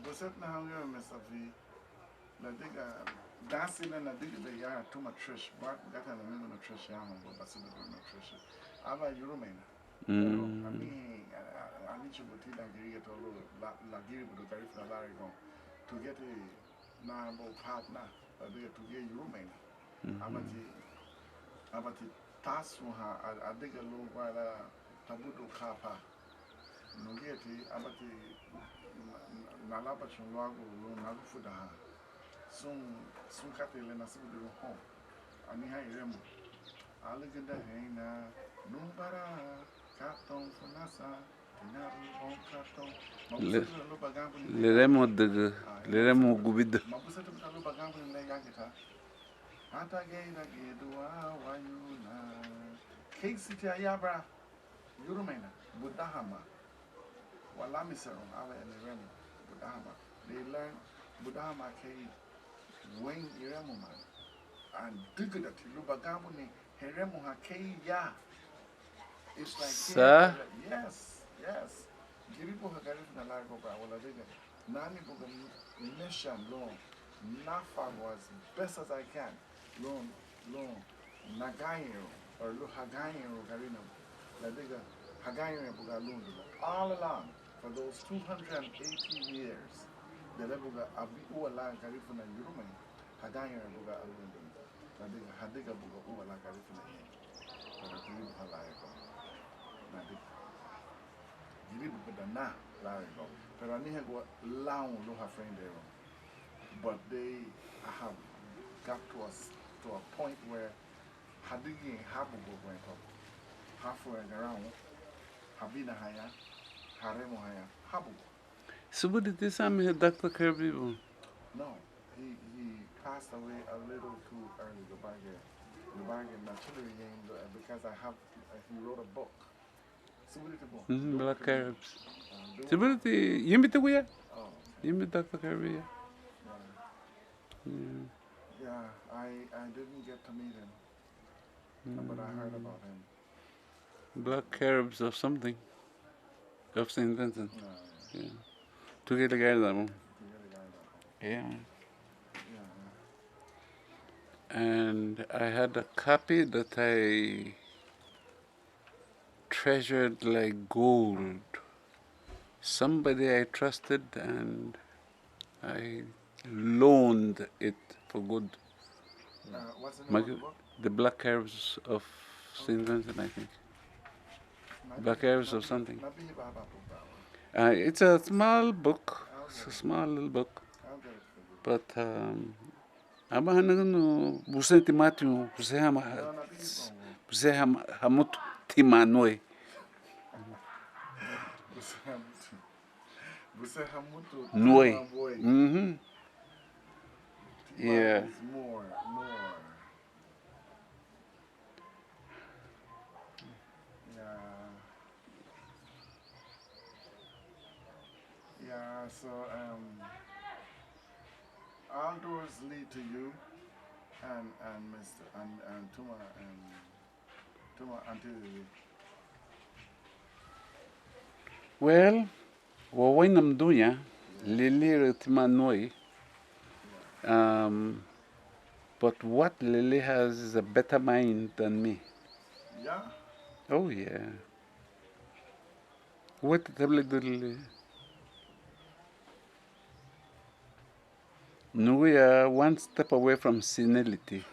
Buset na hunger, Mr. V. La diga, dancing and la diga, the yard too much trish, but got a little trish, yam, but Basilu nutrition. Ava Euromena. I mean, I need you to get a Lagiri with the Garifuna Larigon to get a Narbo partner, to get Euromena. Abati Tasuha, I dig a low while Tabudo Kappa. Nugeti, Abati Nalabachon Lago, Nagufuda. Soon Catalina Sibu home. Aniha Remo. I look at the Hena, Numbara, Capton Funasa, Tinaru, Capton, Leremo gubid. Mabusat Lubagambo in the Yagita. Atagena Gedua, Wayuna, Casey Yabra, Urumena, Budahama, Walamisarum, Ava and the Remo, Budahama. They learn Budahama K. Wayne Iremuman and Digga Lubagambuni, Heremuha K. Ya. It's like, Sir? yes. Giripo Hagarif Nalago Brawala Digga. Nani Boga mission long. Nafa was best as I can. Long, Nagayo or Hagayo Garino. La Digga Hagayo Bugalun. All along for those 280 years. The Lebuga Abi Uala Garifuna Yuruman, Hagayo Buga Alundum. La Digga Hadiga Buga Uala Garifuna. But I believe Halago. Nadiga. Giribu Budana, Larigo. But I need to go long to her friend there. But they have got to a point where Hadigi and Habugo went up. Halfway around, Habina Haya, Haremo Haya, Habugo. So what did this time Dr. Kirby? No, he passed away a little too early, the bargain naturally because he wrote a book. So what did the book? Black Caribs. So what did you meet the way? Oh. You meet Dr. Kirby? Yeah, I didn't get to meet him, but I heard about him. Black Caribs or something. Of St. Vincent. Yeah. Together, yeah. And I had a copy that I treasured like gold. Somebody I trusted and I loaned it for good. What's the name of the book? The Black Arrows of St. Vincent, I think. Black Arrows or something. It's a small book. It's a small little book. But Abahanagan Busenti Matthew, Buseham Hamut Timanoi. Noi. Yeah. More. Yeah, so all doors lead to you and Mr. and Tuma until Well, wawainam dunya Lili Timanoi. But what Lily has is a better mind than me. Yeah? Oh, yeah. What the tablet do Lily? No, we are one step away from senility.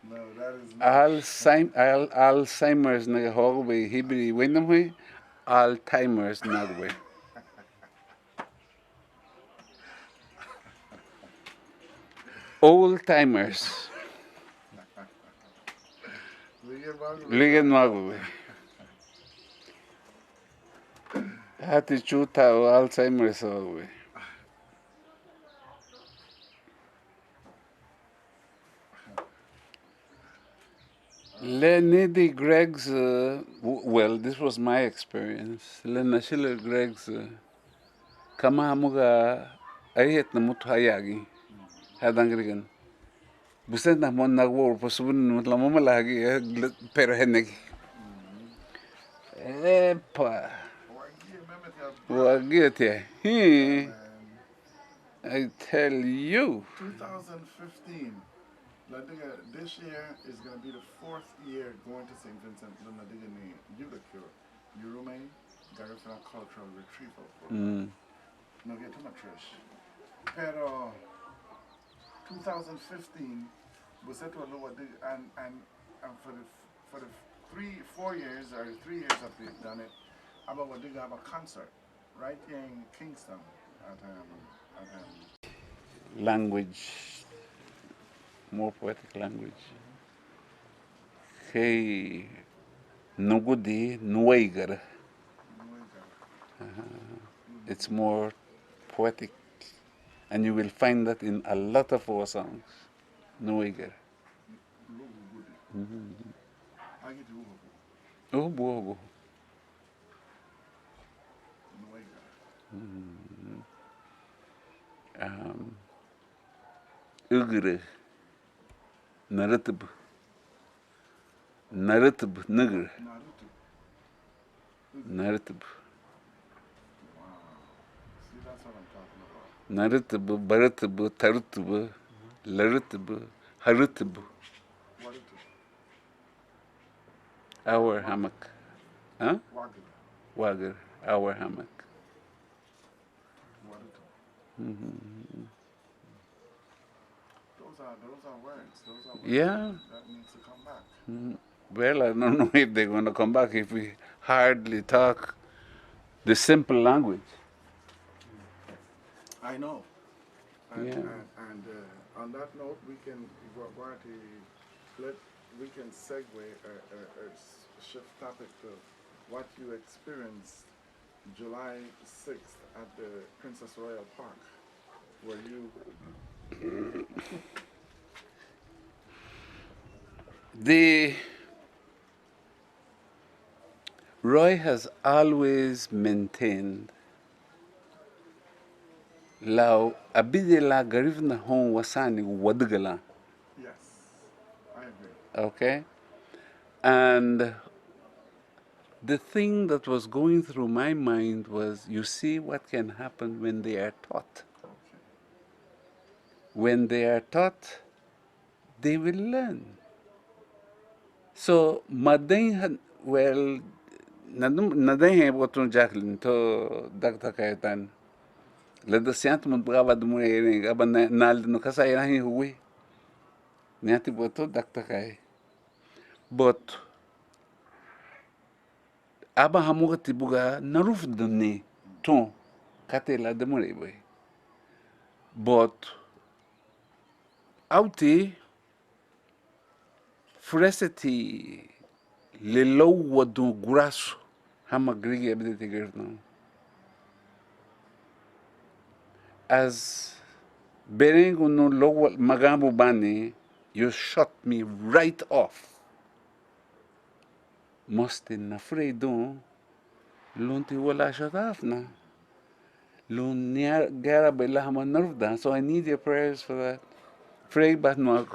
No, that is not. Alzheimer's na hogwe Hebrew winamwe, Alzheimer's nagwe. Old timers. Liga nagwe. Hati chuta o Alzheimer's hogwe. Lenny Greg's, well, this was my experience. Lenashila Greg's, kama hamuga ayet na mutu hayagi, hadangrigan. Buset na mon nagwor po subun la mama lagi pero henegi. Epa. Wagete. Yeah, man. I tell you. 2015. This year is going to be the 4th year going to St. Vincent Lunadigani Yugacure, Yurume, Garifuna Cultural Retrieval Program. No get too much trash. Pero 2015 was set to a lower and for the 4 years or 3 years that we've done it, about what they have a concert right here in Kingston at Language, more poetic language. Hey, nugudi nuigar. It's more poetic, and you will find that in a lot of our songs. Nuigar. I get to Oh, boy. Ugre. Naratib. Naratib. Nugre. Naratib. Wow. See, that's what I'm talking about. Naratib, baratib, tarutib, laritib, harutib. What it Our hammock. Huh? Waggle. Wagger. Our hammock. What it Those are words. Those are words Yeah. that needs to come back. Well, I don't know if they're going to come back if we hardly talk the simple language. I know. And, Yeah. and on that note, we can we can segue or shift topic to what you experienced July 6th at the Princess Royal Park, where you Roy has always maintained Lao abide la garifna hon wasani wadgala. yes, I agree. Okay? And the thing that was going through my mind was, you see what can happen when they are taught. Okay. When they are taught, they will learn. So, Madain, well, Nadain he botun Jacqueline to Dr. Kaitan. Let the Saint Mutbrava de Mure, Abanal no Casayani Hui. Niati boto Dr. Kai. But Aba Hamuka Tibuga, Naruf Duni, Ton, Catela de Mure. But Auti, Fresity, le low wadu grass, Hamagrigi ability girl. As Berengu no low Magambu Bani, you shot me right off. Mostin afraid do, Lunti wala shot off na. Lunia Garabella Hama Nervda, so I need your prayers for that. Pray, but no,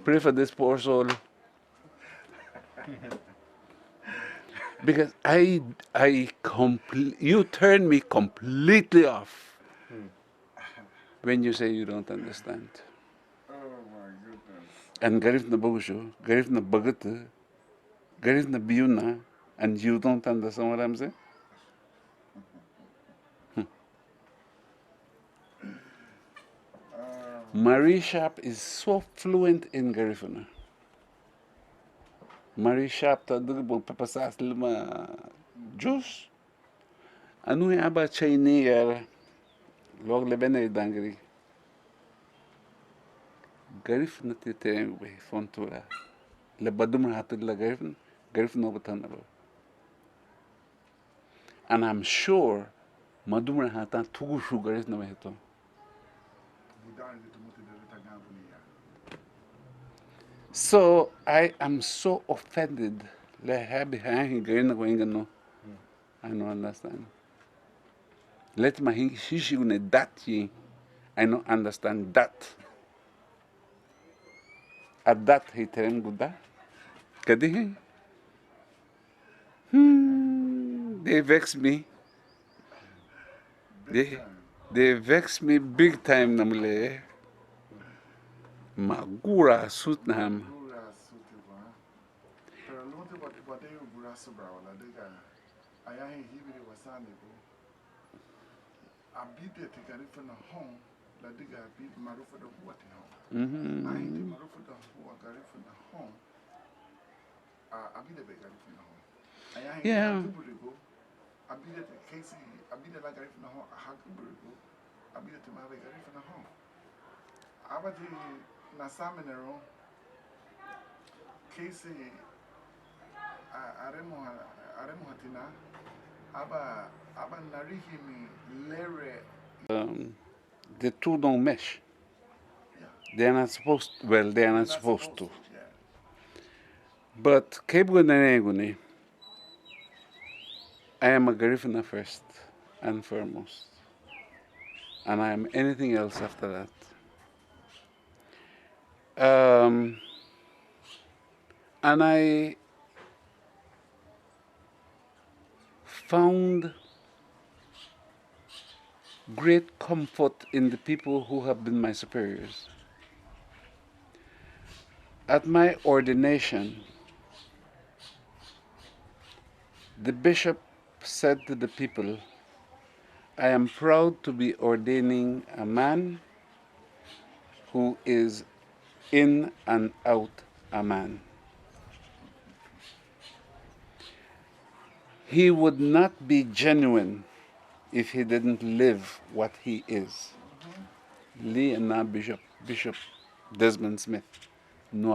pray for this poor soul. Because you turn me completely off when you say you don't understand. Oh my goodness. And Garif na Bogusho, Garif na Bagata, Garif na Biuna, and you don't understand what I'm saying? Marie Sharp is so fluent in Garifuna. Marie Sharp ta dugbong papasas lima juice. Anu yung aba Chinese yara. Log lebene dangri. Garif na titereng be fontura. Le badum hatud la garif no batan abo. And I'm sure madum hatan tugu shu garif na meheto. So I am so offended. Le habi hang garin na going no. I don't understand. Let my shishi une that ye. I don't understand that. at that he terem guda. Kadi they vex me. They vex me big time namle. Magura suit nam. Gura suti ba. Pero lote what they gura subra wala diga. Aya hibiri wasani ko. Abide te Garifuna home la diga abide marufa do huati home. Ahi te marufa do huwa Garifuna home. Abide be Garifuna home. Aya hibiri abide te Casey abide la Garifuna home hakubiri abide te mabe Garifuna home. Abadi na saminero Casey aremo hatina aba narihimi lere. The two don't mesh. They are not supposed to. Well, they are not supposed to. Yeah. But Kebunaneguni, I am a Garifuna first and foremost. And I am anything else after that. And I found great comfort in the people who have been my superiors. At my ordination, the bishop said to the people, I am proud to be ordaining a man who is in and out a man. He would not be genuine if he didn't live what he is. Lee and now Bishop Desmond Smith, no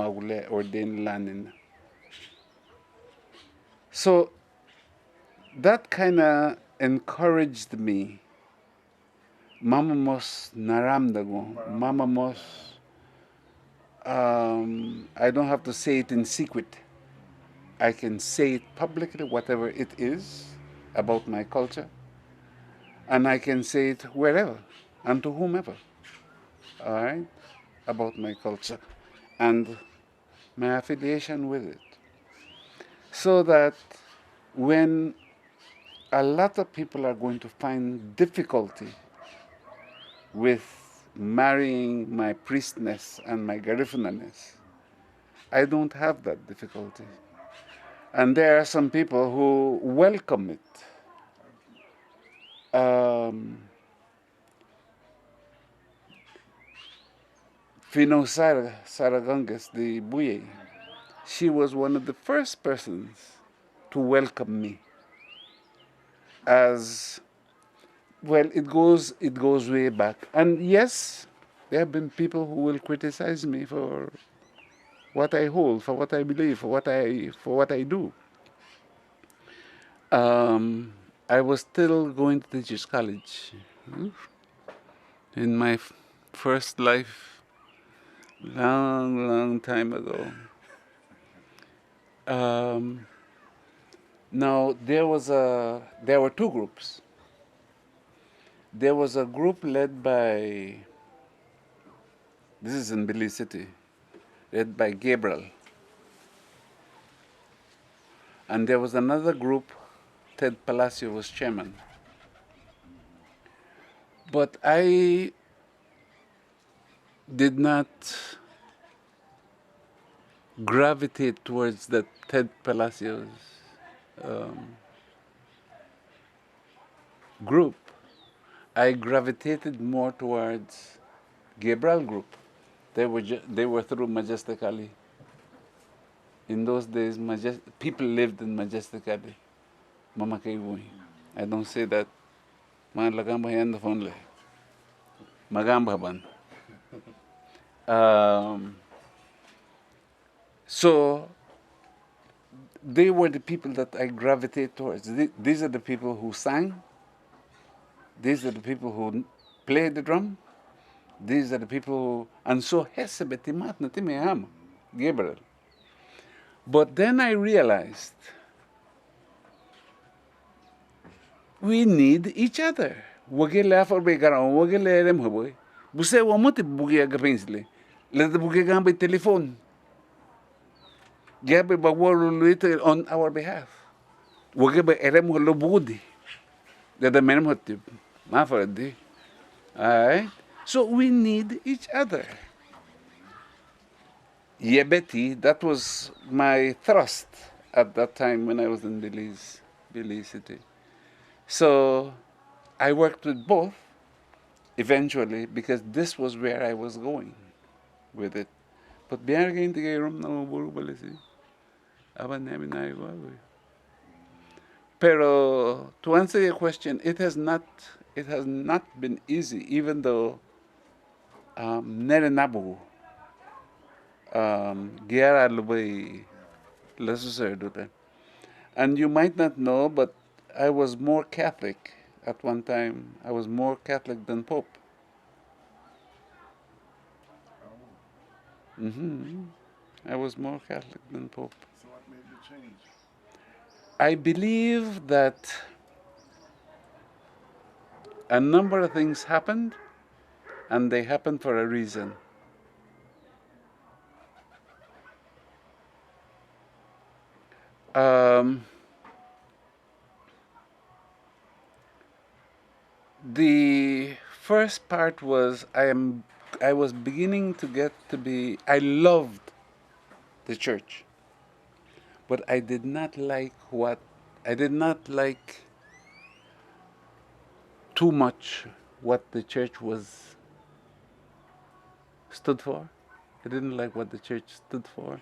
ordained Lanin. So that kind of encouraged me. Mama mos naramdago, Mama mos. I don't have to say it in secret. I can say it publicly, whatever it is about my culture, and I can say it wherever and to whomever, all right, about my culture and my affiliation with it. So that when a lot of people are going to find difficulty with marrying my priestness and my Garifunaness, I don't have that difficulty. And there are some people who welcome it. Fino Saragangas, the Buye, she was one of the first persons to welcome me. As well, it goes way back. And yes, there have been people who will criticize me for what I hold, for what I believe, for what I do. I was still going to teachers college in my first life, long time ago. Now there were two groups. There was a group led by, this is in Belize City, led by Gabriel. And there was another group, Ted Palacio was chairman. But I did not gravitate towards the Ted Palacios group. I gravitated more towards Gabriel group. They were through Majestic Alley. In those days, people lived in Majestic Alley. Mama Kaiwui. I don't say that. Lagamba yan the phone. Magamba ban. So they were the people that I gravitate towards. These are the people who sang. These are the people who played the drum. These are the people who, and so Hesebetimat Natimeham, Gabriel. But then I realized we need each other. Wagele for begaran, wagele remhoboy. Buse wamuti bugia gapinsle. Let the bugia gambe telephone. Gabi bagwalo on our behalf. Wagabe erem holo budi. The men hotib. Mafradi. Alright? So we need each other. Yebeti, that was my thrust at that time when I was in Belize City. So I worked with both eventually because this was where I was going with it. But biar going to get room na buru balisi. Aban namin na iwa. Pero to answer your question, it has not been easy, even though Nerenabu Giara Lubai Lesuser. And you might not know, but I was more Catholic at one time. I was more Catholic than Pope. I was more Catholic than Pope. So what made you change? I believe that a number of things happened, and they happened for a reason. The first part was I was beginning to get to be, I loved the church, but I did not like too much what the church stood for. I didn't like what the church stood for.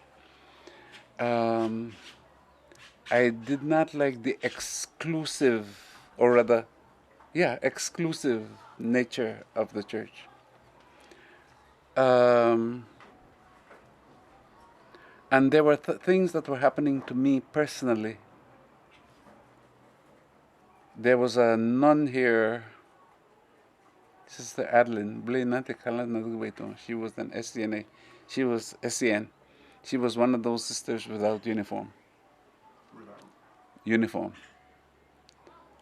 I did not like the exclusive, or rather, exclusive nature of the church. And there were things that were happening to me personally. There was a nun here, Sister Adeline, she was an SCNA. She was SCN. She was one of those sisters without uniform. Uniform.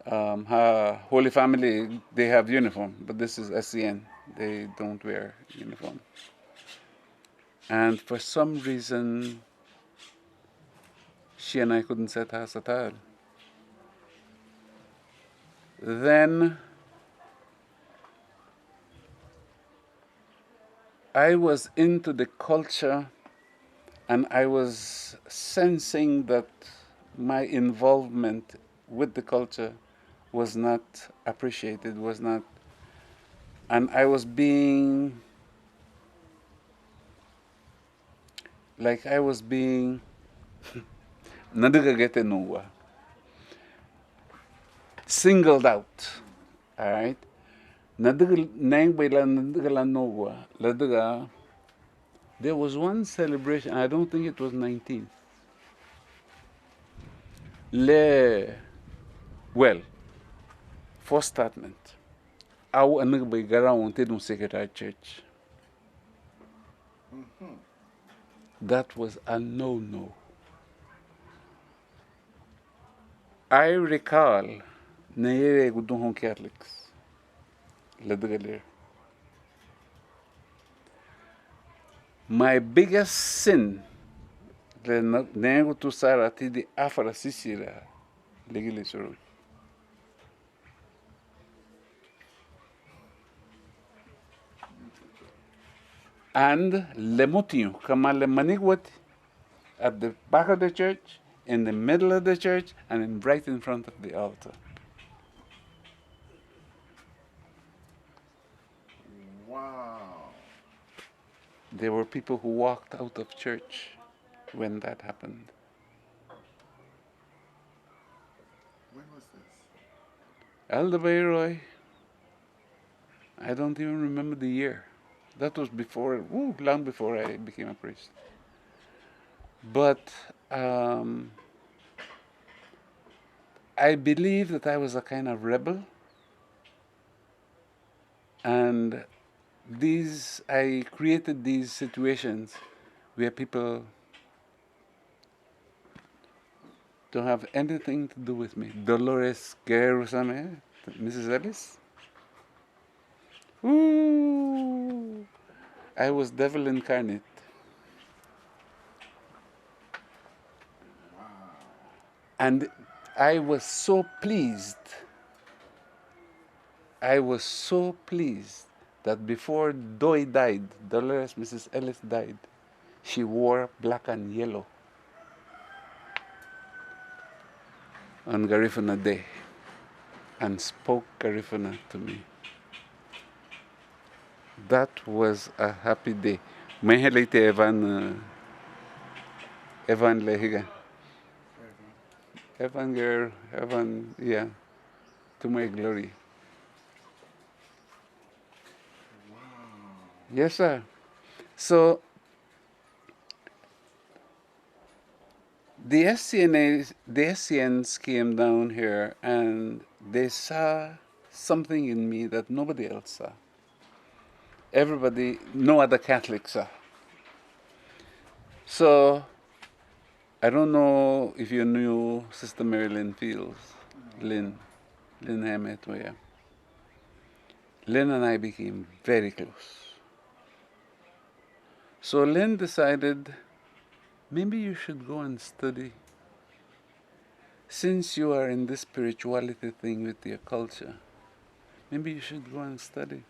Her Holy Family, they have uniform, but this is SCN. They don't wear uniform. And for some reason, she and I couldn't set her satar. Then I was into the culture, and I was sensing that my involvement with the culture was not appreciated, and I was being singled out. All right? There was one celebration, I don't think it was 19th. First statement. Our Anugba wanted to secretary church. That was a no-no. I recall Nayere Gudon Catholics. My biggest sin, Nego to Sarati the Afra Sisira, legally. And Lemutiu, Kamale Manigwat, at the back of the church, in the middle of the church, and right in front of the altar. Wow. There were people who walked out of church when that happened. When was this? ELDP, I don't even remember the year. That was before, long before I became a priest. But I believe that I was a kind of rebel, and I created these situations where people don't have anything to do with me. Dolores Garifuna, Mrs. Ellis. Ooh, I was devil incarnate. And I was so pleased. I was so pleased that before Doi died, Dolores Mrs. Ellis died, she wore black and yellow on Garifuna Day and spoke Garifuna to me. That was a happy day. Mehelite Evan Lehiga. Evan girl, Evan, yeah, to my glory. Wow. Yes, sir. So the SCNs came down here and they saw something in me that nobody else saw. Everybody, no other Catholics saw. So I don't know if you knew Sister Mary Lynn Fields, Lynn Hammett, yeah. Lynn and I became very close. So Lynn decided, maybe you should go and study. Since you are in this spirituality thing with your culture, maybe you should go and study.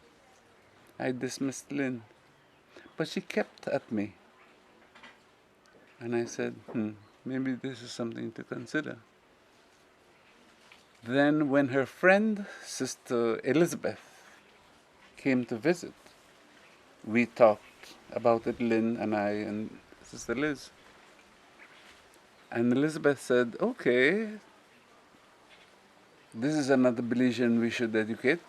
I dismissed Lynn, but she kept at me. And I said, maybe this is something to consider. Then when her friend, Sister Elizabeth, came to visit, we talked about it, Lynn and I and Sister Liz. And Elizabeth said, okay, this is another Belizean we should educate.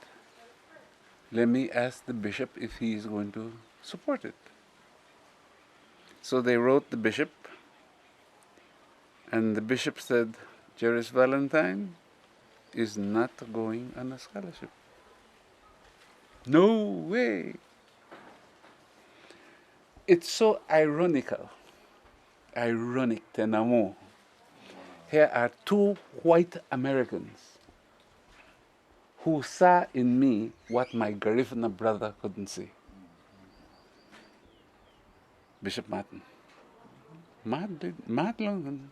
Let me ask the bishop if he is going to support it. So they wrote the bishop, and the bishop said, Jerris Valentine is not going on a scholarship. No way. It's so ironical. Ironic, tenamo. Here are two white Americans who saw in me what my Garifuna brother couldn't see. Bishop Martin. Mad long.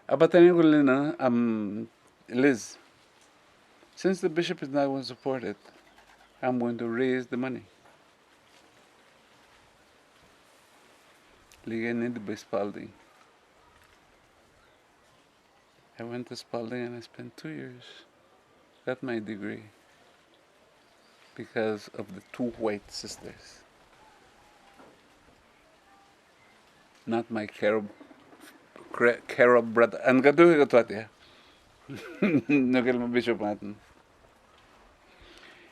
Abatanigulina, Liz, since the bishop is not going to support it, I'm going to raise the money. Ligan by Spalding. I went to Spalding and I spent 2 years. Got my degree because of the two white sisters. Not my carob brother. And gadu ko to ya. Nagel mo Bishop Martin.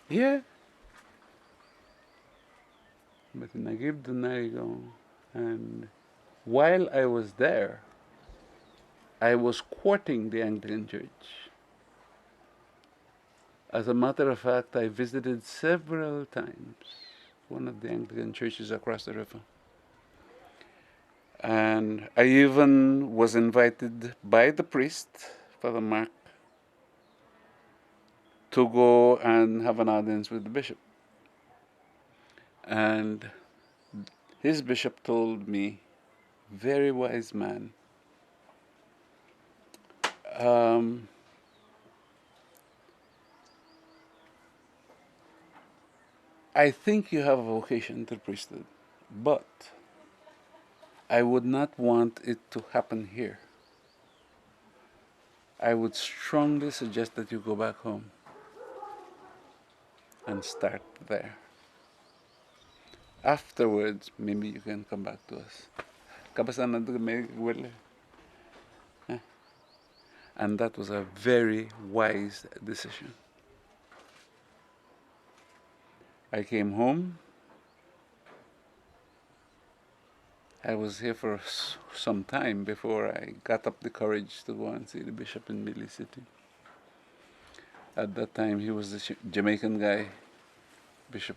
Yeah. But nagib dunay and while I was there, I was courting the Anglican Church. As a matter of fact, I visited several times one of the Anglican churches across the river. And I even was invited by the priest, Father Mark, to go and have an audience with the bishop. And his bishop told me, very wise man, I think you have a vocation to the priesthood, but I would not want it to happen here. I would strongly suggest that you go back home and start there. Afterwards, maybe you can come back to us. And that was a very wise decision. I came home. I was here for some time before I got up the courage to go and see the bishop in Belize City. At that time, he was the Jamaican guy, Bishop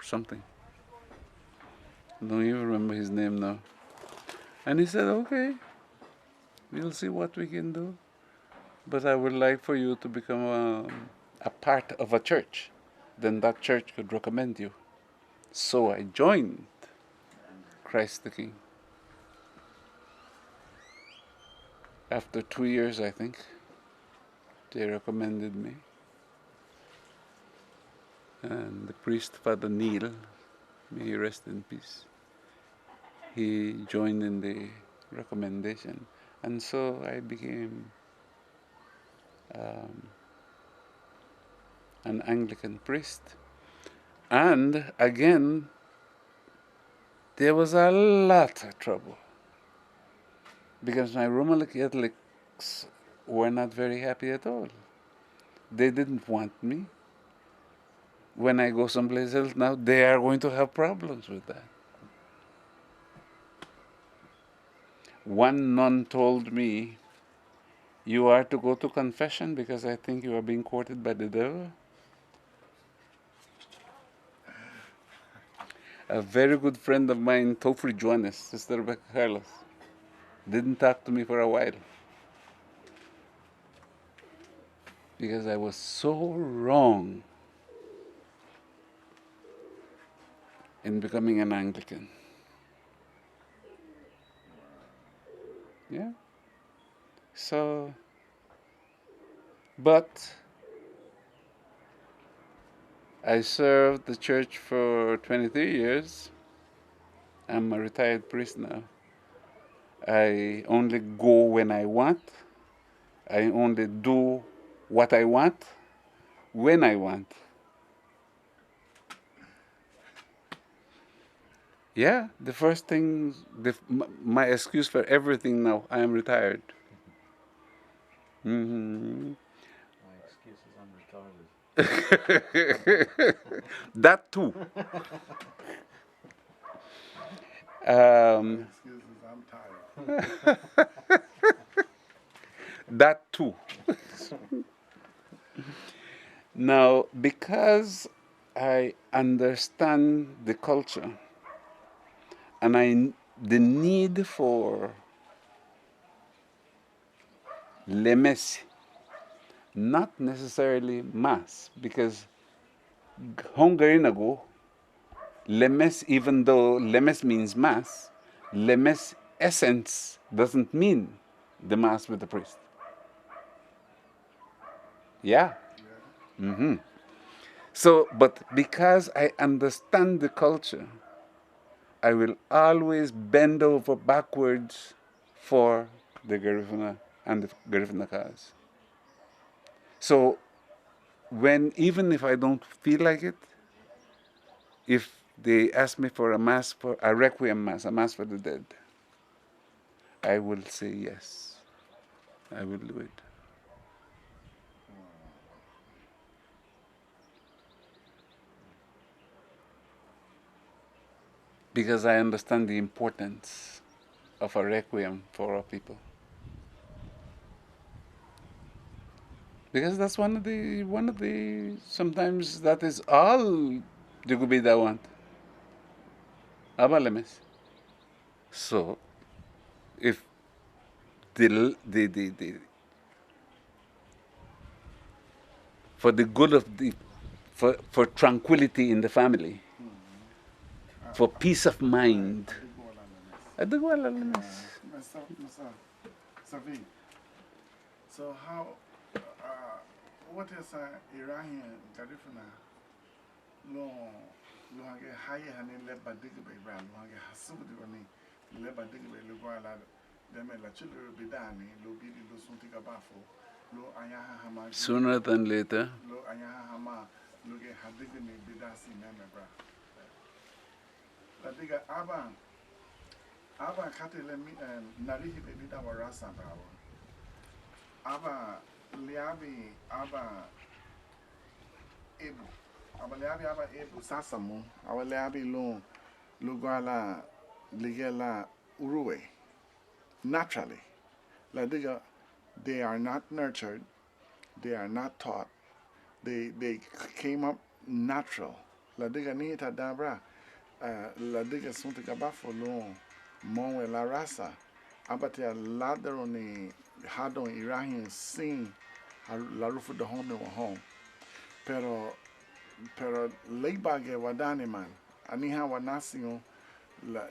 something. I don't even remember his name now. And he said, okay, we'll see what we can do. But I would like for you to become a part of a church. Then that church could recommend you. So I joined Christ the King. After 2 years, I think, they recommended me. And the priest, Father Neil, may he rest in peace, he joined in the recommendation. And so I became an Anglican priest. And again, there was a lot of trouble because my Roman Catholics were not very happy at all. They didn't want me. When I go someplace else now, they are going to have problems with that. One nun told me, "You are to go to confession because I think you are being courted by the devil." A very good friend of mine, Tofri Joannes, Sister Rebecca Carlos, didn't talk to me for a while because I was so wrong in becoming an Anglican. Yeah. So, but I served the church for 23 years. I'm a retired priest now. I only go when I want. I only do what I want, when I want. Yeah, the first thing, my excuse for everything now, I am retired. Mm-hmm. My excuse is I'm retarded. That too. Excuses, I'm tired. That too. Now, because I understand the culture and the need for lemes, not necessarily mass, because Hungarian lemes, even though lemes means mass, lemes essence doesn't mean the mass with the priest. Yeah. Mm-hmm. So, but because I understand the culture, I will always bend over backwards for the Garifuna and the Garifuna cause. So, even if I don't feel like it, if they ask me for a mass, for a requiem mass, a mass for the dead, I will say yes. I will do it. Because I understand the importance of a requiem for our people. Because that's one of the sometimes that is all the Gubida want. Abalemes. So if the for the good of for tranquility in the family, for peace of mind. Mr. Savi, so how, what is Iranian Garifuna? No, Luhange Haye Hani led by Digby Brown, Luhange Hasubani, led by Digby Luguala, Demela Children Bidani, Lubidi Lusuntika Bafo, Lo Ayaha Hama, Sooner than later. Lo Ayaha Hama, Luge Hadigani Bidasi Memebra. The digger Aba Katele Narihi Bida were Rasa Power. Aba Liabi Aba Ebu. Aba Liabi Aba Ebu Sasamu. Aba Liabi Lo Lugala Ligela Uruwe. Naturally. La digger, they are not nurtured, they are not taught, they came up natural. La digger Nita Dabra. La diga sunta gabafo lo monwe la raça abate a ladro ni hadon irahin sin la rufu de home wa home pero leibage wadani man aniha wanasio la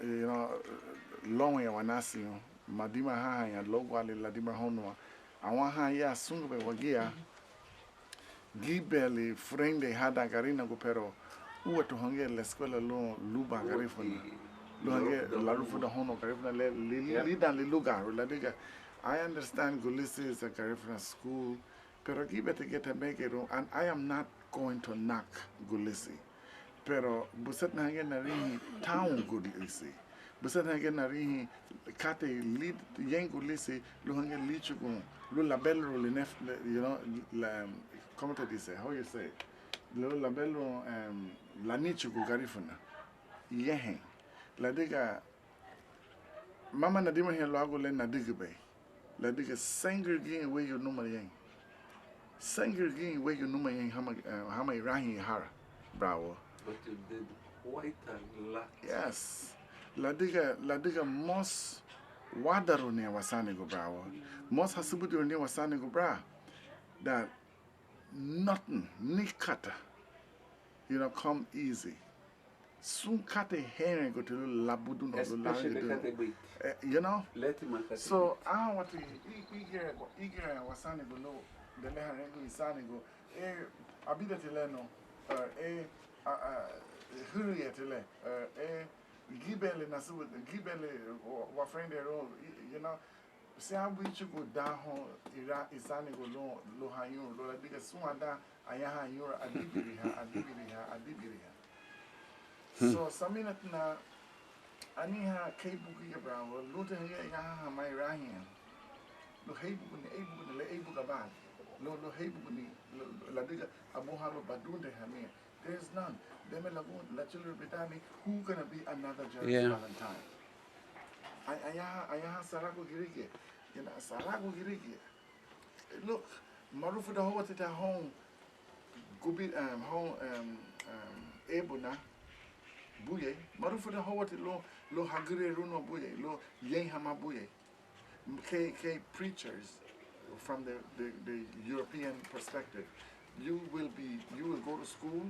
lonwe wanasio Madima ha ya logo ale ladima hono. Awan ha ya sungbe wagia. Gibeli frende hada garina go pero uwe to hange la escuela lo luba garifuna. Lo hange la rufu da hono garifuna le lida le lugar la diga. I understand Gulisi is a Garifuna school, pero gibete get a make it, and I am not going to knock Gulisi. Pero buset na hange na ringi town Gulisi. Buset na hange na ringi kate lead yang Gulisi lo hange lichugo lo labello le nef you know la comment te dice how you say lo labello la nichugo Garifuna. Yehen la diga mama na dima he lo ago le na digbe. La diga sanger gin where you number yang. Sanger gin where you number yang hama rahi hara. Bravo. But you did quite a lot. Yes. La diga mos wadaro ne wasane go bravo. Mos hasubudu ne wasane go bra. That nothing, ni kata, come easy. Soon kate here go to labudu no Especially kate bait. Let him so I want to eager wasani go no the leharengu isani go abida teleno hurry tele gibele nasu gibele wa friend see how we should go down home ira isani go lo hanyu lo la diga suanda ayaha yura adibiriha so samina na aniha keibuki bravo luta ya mai rahian lo heibu ni le eibu gaban lo heibu ni la diga abu halo badunde hamia there's none them la children bitani who gonna be another Jerris Valentine ayaha sarago girige sarago girige look marufu da hawata ta home gubi home ebuna buye marufu da hawata lo hagire runo buye lo yen hama buye k preachers from the European perspective you will go to school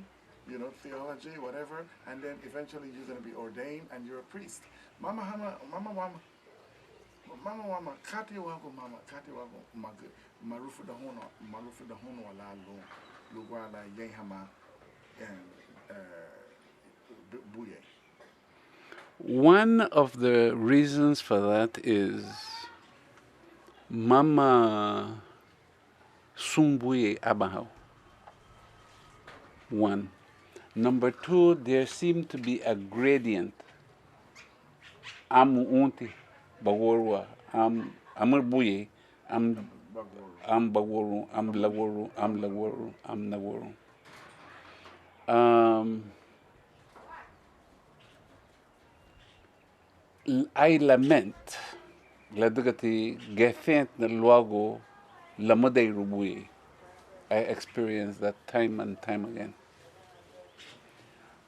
theology whatever and then eventually you're going to be ordained and you're a priest mama kati wako marufu da hono wala lo wala yen hama buye. One of the reasons for that is Mama Sumbuye Abaho. One. Number two, there seemed to be a gradient. Amu unti bagorwa, amur buye, am bagoru, am lagoru. I lament la dugati gefent na luago la modei rubuye. I experienced that time and time again.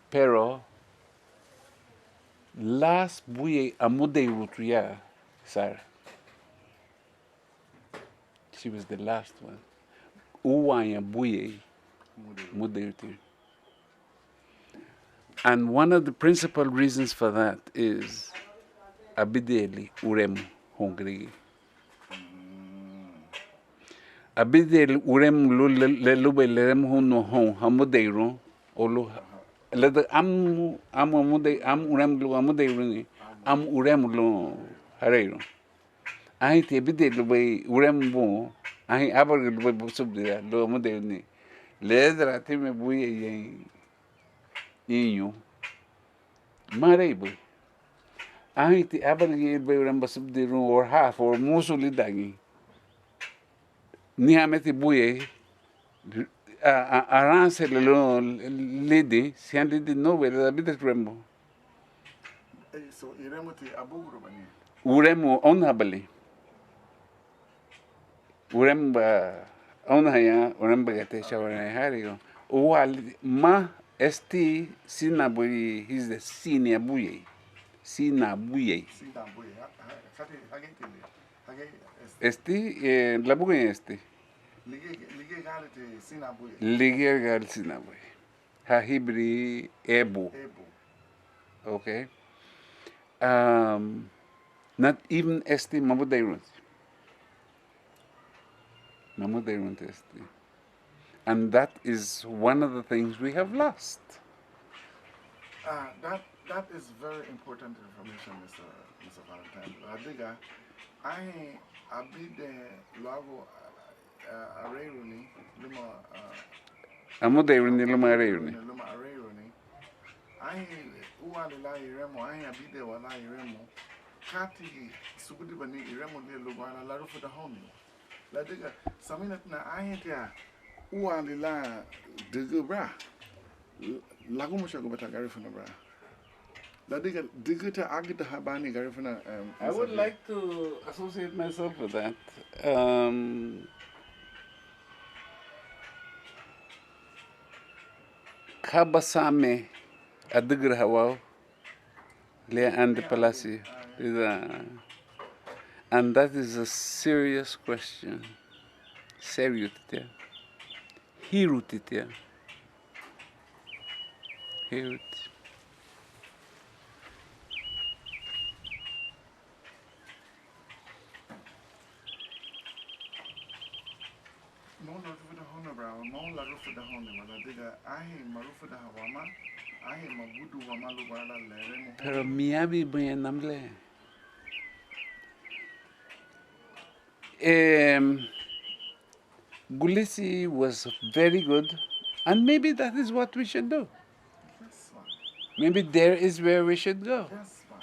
Pero last buye amudei rutria, sir. She was the last one. Uwanya buye mudei rutria. And one of the principal reasons for that is abideli urem hongri. Abideli urem lelube lerem hono hon hamudeiru olu lede am urem lu amudeiru am urem lu hareiru. Ahi te abideli lube urem bo ahi abar lube subdira lu amudeiru ni ledra time buye yen inyo mareibu. Ahi te abar lube urem subdiru or half or musuli dangi. Nihameti buye arrange le lady sian lady no we la bit rembo so iremo ti abugro bani uremo onhabali uremba onhaya uremba gate shawara harigo wal ma esti sinabuyi he's the senior buye sinabuye esti la buye esti Ligue gal sinabuye ha hibri ebu okay Not even esti mamudayrun. Mamudayrun esti. And that is one of the things we have lost. That is very important information, Mr. Valentine. Adiga, I be the logo arrayuni luma Amudayrun luma arayuni. luma arrayuni. I uwa la iremo I be the wala iremo. Kati sugudi bani iremo de lugana la rufu da homi. La diga samina na I ya uwa la diga bra. Lagu mo siya ko bata Garifuna bra. La diga ta agita habani Garifuna. I would like to associate myself with that. Kabasame adigra hawaw le and palasi. And that is a serious question. Serious titia. Hiru titia. Hirut. Mo la rufu da hona bra. Mo la rufu da hona wala diga marufu da hawama. Mabudu wama lugana lere mo. Pero miyabi buyan namle. Gulisi was very good, and maybe that is what we should do. Yes, man. Maybe there is where we should go. Yes, man.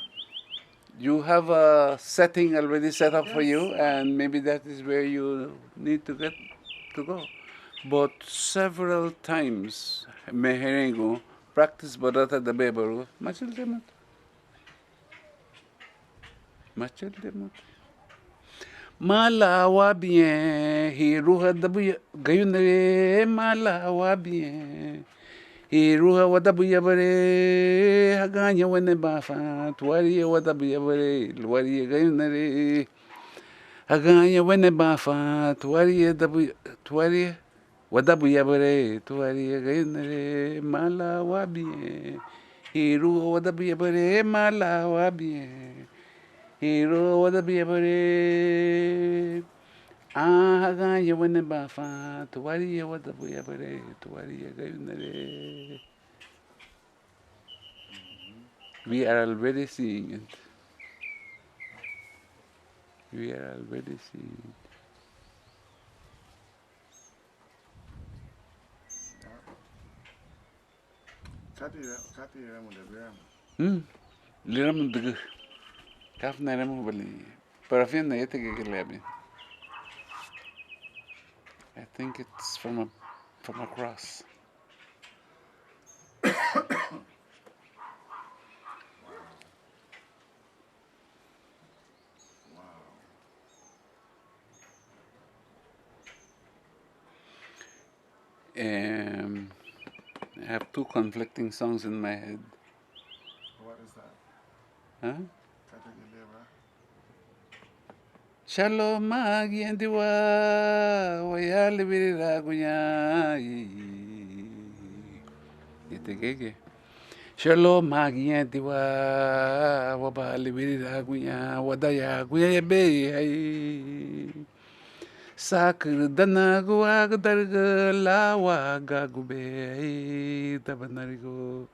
You have a setting already set up for you, Yes. and maybe that is where you need to get to go. But several times, meherengo practice barata da bebaru, machil demot. Machil demot. Malawa bien, he ruha dabu gayunere, malawa bien. He ruha wadabu yabare, haganya wene bafa, tuari wadabu yabare, luari gayunere. Haganya wene bafa, tuari wadabu yabare, tuari gayunere, malawa bien. He ruha wadabu yabare, malawa bien. Hero wada biabare aga yawene bafa tuwari wada biabare tuwari gayunare. We are already seeing it. We are already seeing it. Kati remo de biram. Liram dug. Kafna remo bali. Parafin na yete ke I think it's from across. I have two conflicting songs in my head. What is that? Huh? Kati Gilera. Shalom magiendiwa wayali biragunya itegege Shalom magiendiwa wabali biragunya wadaya guya be ai sakr danaguwa darga lawa gagube ai tabanarigo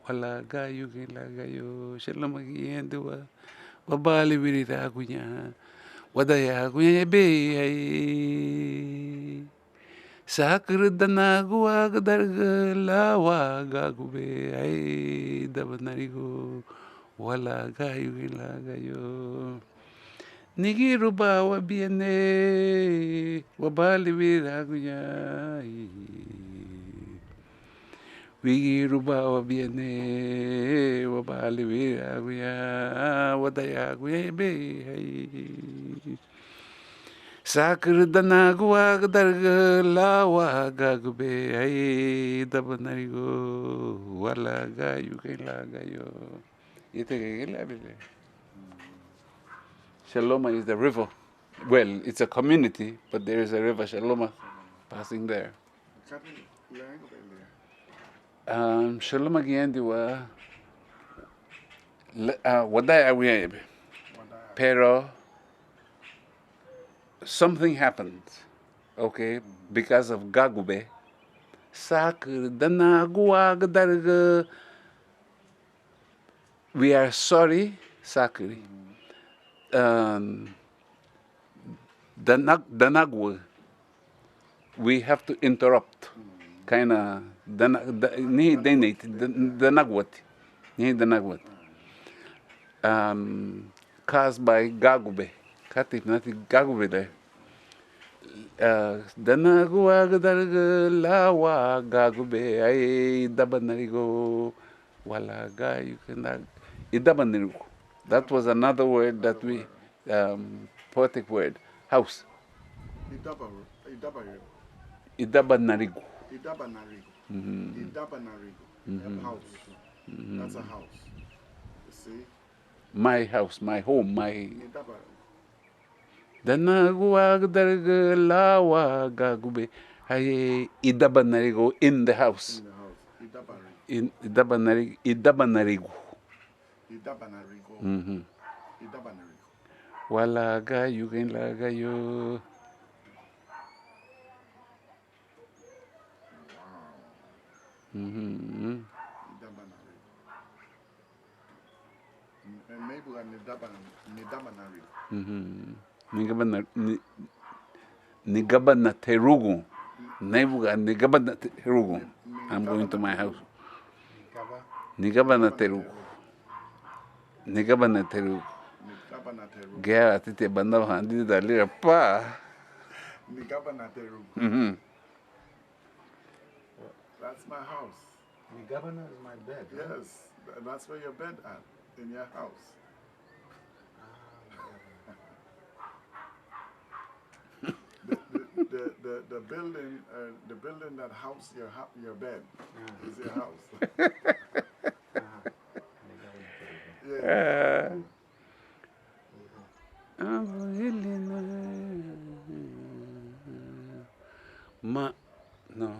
wala gayu gayo Shalom magiendiwa wabali biragunya wadaya guya be ai sakr danaguwa darga lawa gagube ai dabanarigo wala gayu nigiruba wa biene wabali viraguya wigiruba wa biene wabali viraguya wadaya guya be ai sakr danaguwa darga lawa gagube ai dabanarigo wala gayu ite Shaloma is the river. Well, it's a community, but there is a river Shaloma passing there. Kati Lengo Belia. Shaloma Giandiwa Wadaya Awiyebe. Wadaya Pero something happened, okay, because of Gagube. Sakr dana guag darga. We are sorry, Sakri. Danagwa. We have to interrupt. Kinda ni denate danagwat. Ni danagwat. Caused by Gagube. Katif nati Gagube there. Danagwa darga lawa Gagube ay dabanarigo wala ga you can idabanarigo. That was another word that we poetic word. House. Idabanarigo. Idabanarigo. House. That's a house. You see? My house, my home, my. Danagwa darga lawa Gagube ay idabanarigo in the house. In Idabanarigo. Idabanarigo. Idabanarigo. Walaga yugen laga yo. Maybe Nigabana terugu. Nebuga nigabana terugu. I'm going to my house. Nigabana terugu. Nigabana terugu. Gaya tite banda handi dalira pa. Nigabana terugu. That's my house. Nigabana is my bed. Right? Yes, that's where your bed at, in your house. The building that house your bed is your house. Yeah. No.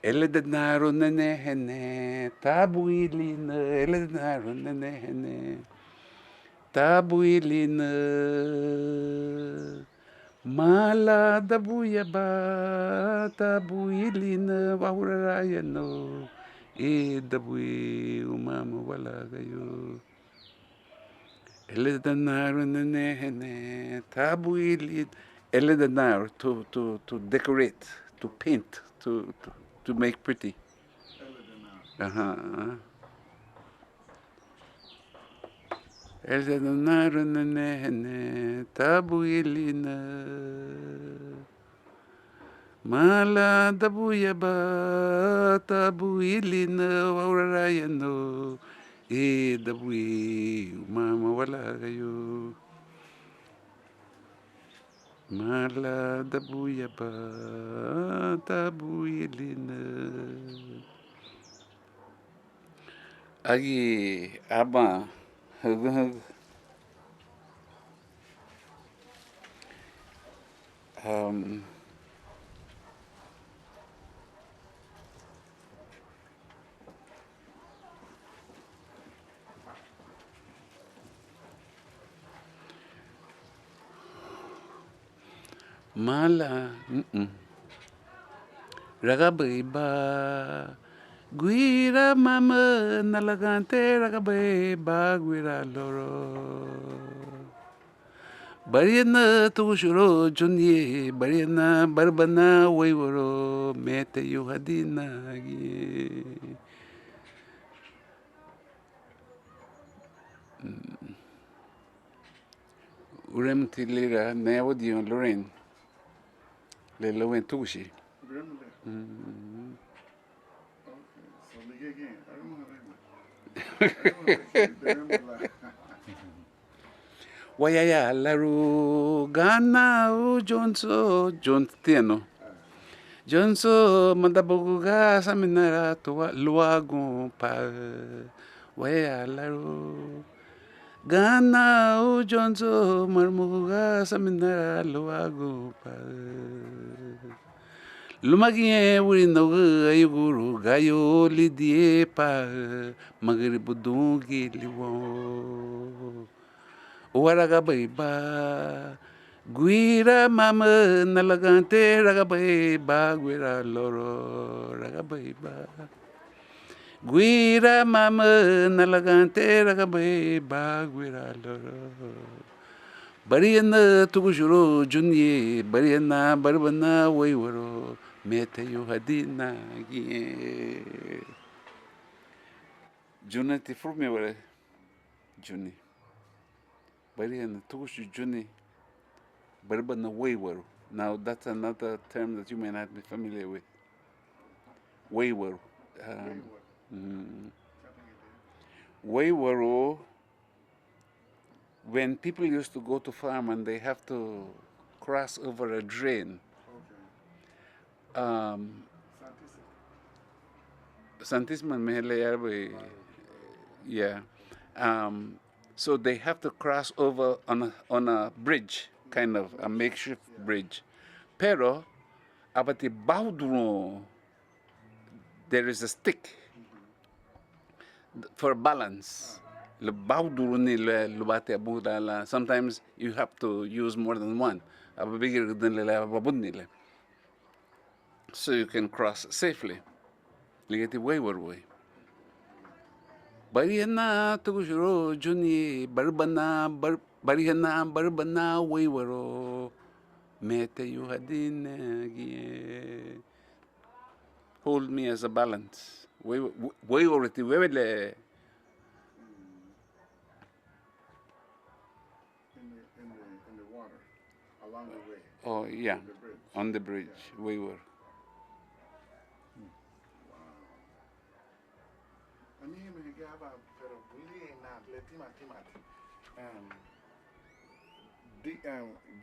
Ele de naro nene hene tabuilina ele de naro nene hene tabuilina mala dabuya ba tabuilina wauraya no e dabui umama wala gayo ele de naro nene hene tabuilina ele de naro to decorate, to paint, to make pretty. El de naro nene tabuilina mala dabuya ba tabuilina wauraya no e dabui mama wala gayo mala dabuya ba tabuilina agi aba mala ragabai ba guira mama nalagante ragabai ba guira loro bariana tushuro junye bariana barbana wayworo mete yuhadina gi urem tilira neodion Lorraine le lowen tushi So again, I remember. Wayaya laru gana u Johnso John Tieno Johnso mandabuga saminara toa luago pa wayaya laru gana u Johnso marmuga saminara luago pa Lumagie wino ayuguru gayo lidie pa magribudungi liwon. Waraga baiba guira mama nalagante raga baiba guira loro raga baiba guira mama nalagante raga baiba guira loro bariana tugujuro junye bariana barbana waiwaro mete yo hadina gie junati furme wale juni bariana tugushu juni barbana waiwaro. Now that's another term that you may not be familiar with. Waiwaro. Waiwaro, when people used to go to farm and they have to cross over a drain. Santisman mehele yarbe, yeah. So they have to cross over on a bridge, kind of a makeshift bridge. Pero abati baudro, there is a stick for balance. Sometimes you have to use more than one. So you can cross safely. Ligati way. Barihana tugushuro juni barbana waywaro mete you hadin hold me as a balance. Waywaro ti wewele. In the water, along the way. Oh yeah, on the bridge, waywaro.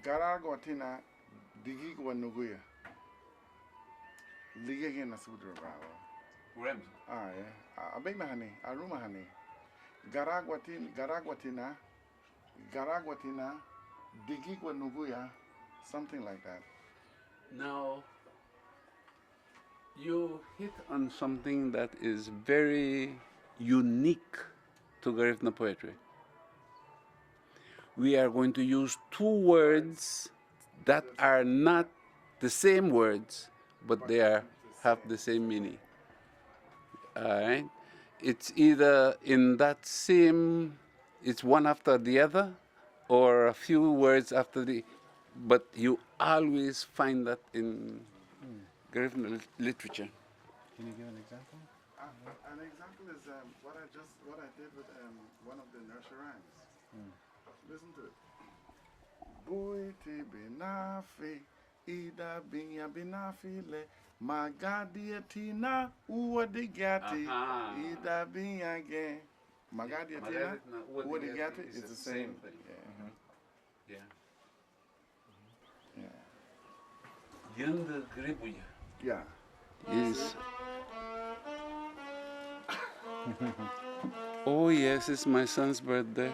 Garagotina digigwa nuguya. Ligege na sudra bravo. Rem. Ah yeah. Abena hani, aruma hani. Garagwatina digigwa nuguya, something like that. Now you hit on something that is very unique to Garifuna poetry. We are going to use two words that are not the same words, but they have the same meaning. All right? It's either in that same, it's one after the other, or a few words after the, but you always find that in Garifuna literature. Can you give an example? An example is what I did with one of the nursery rhymes. Listen to it. Boy te benafe, ida binya benafile, magadiatina uwadigati, ida binya ge. Magadiatina uwadigati is the same thing. Yeah. Yanda Gribuya. Yeah. Yes. Oh yes, it's my son's birthday.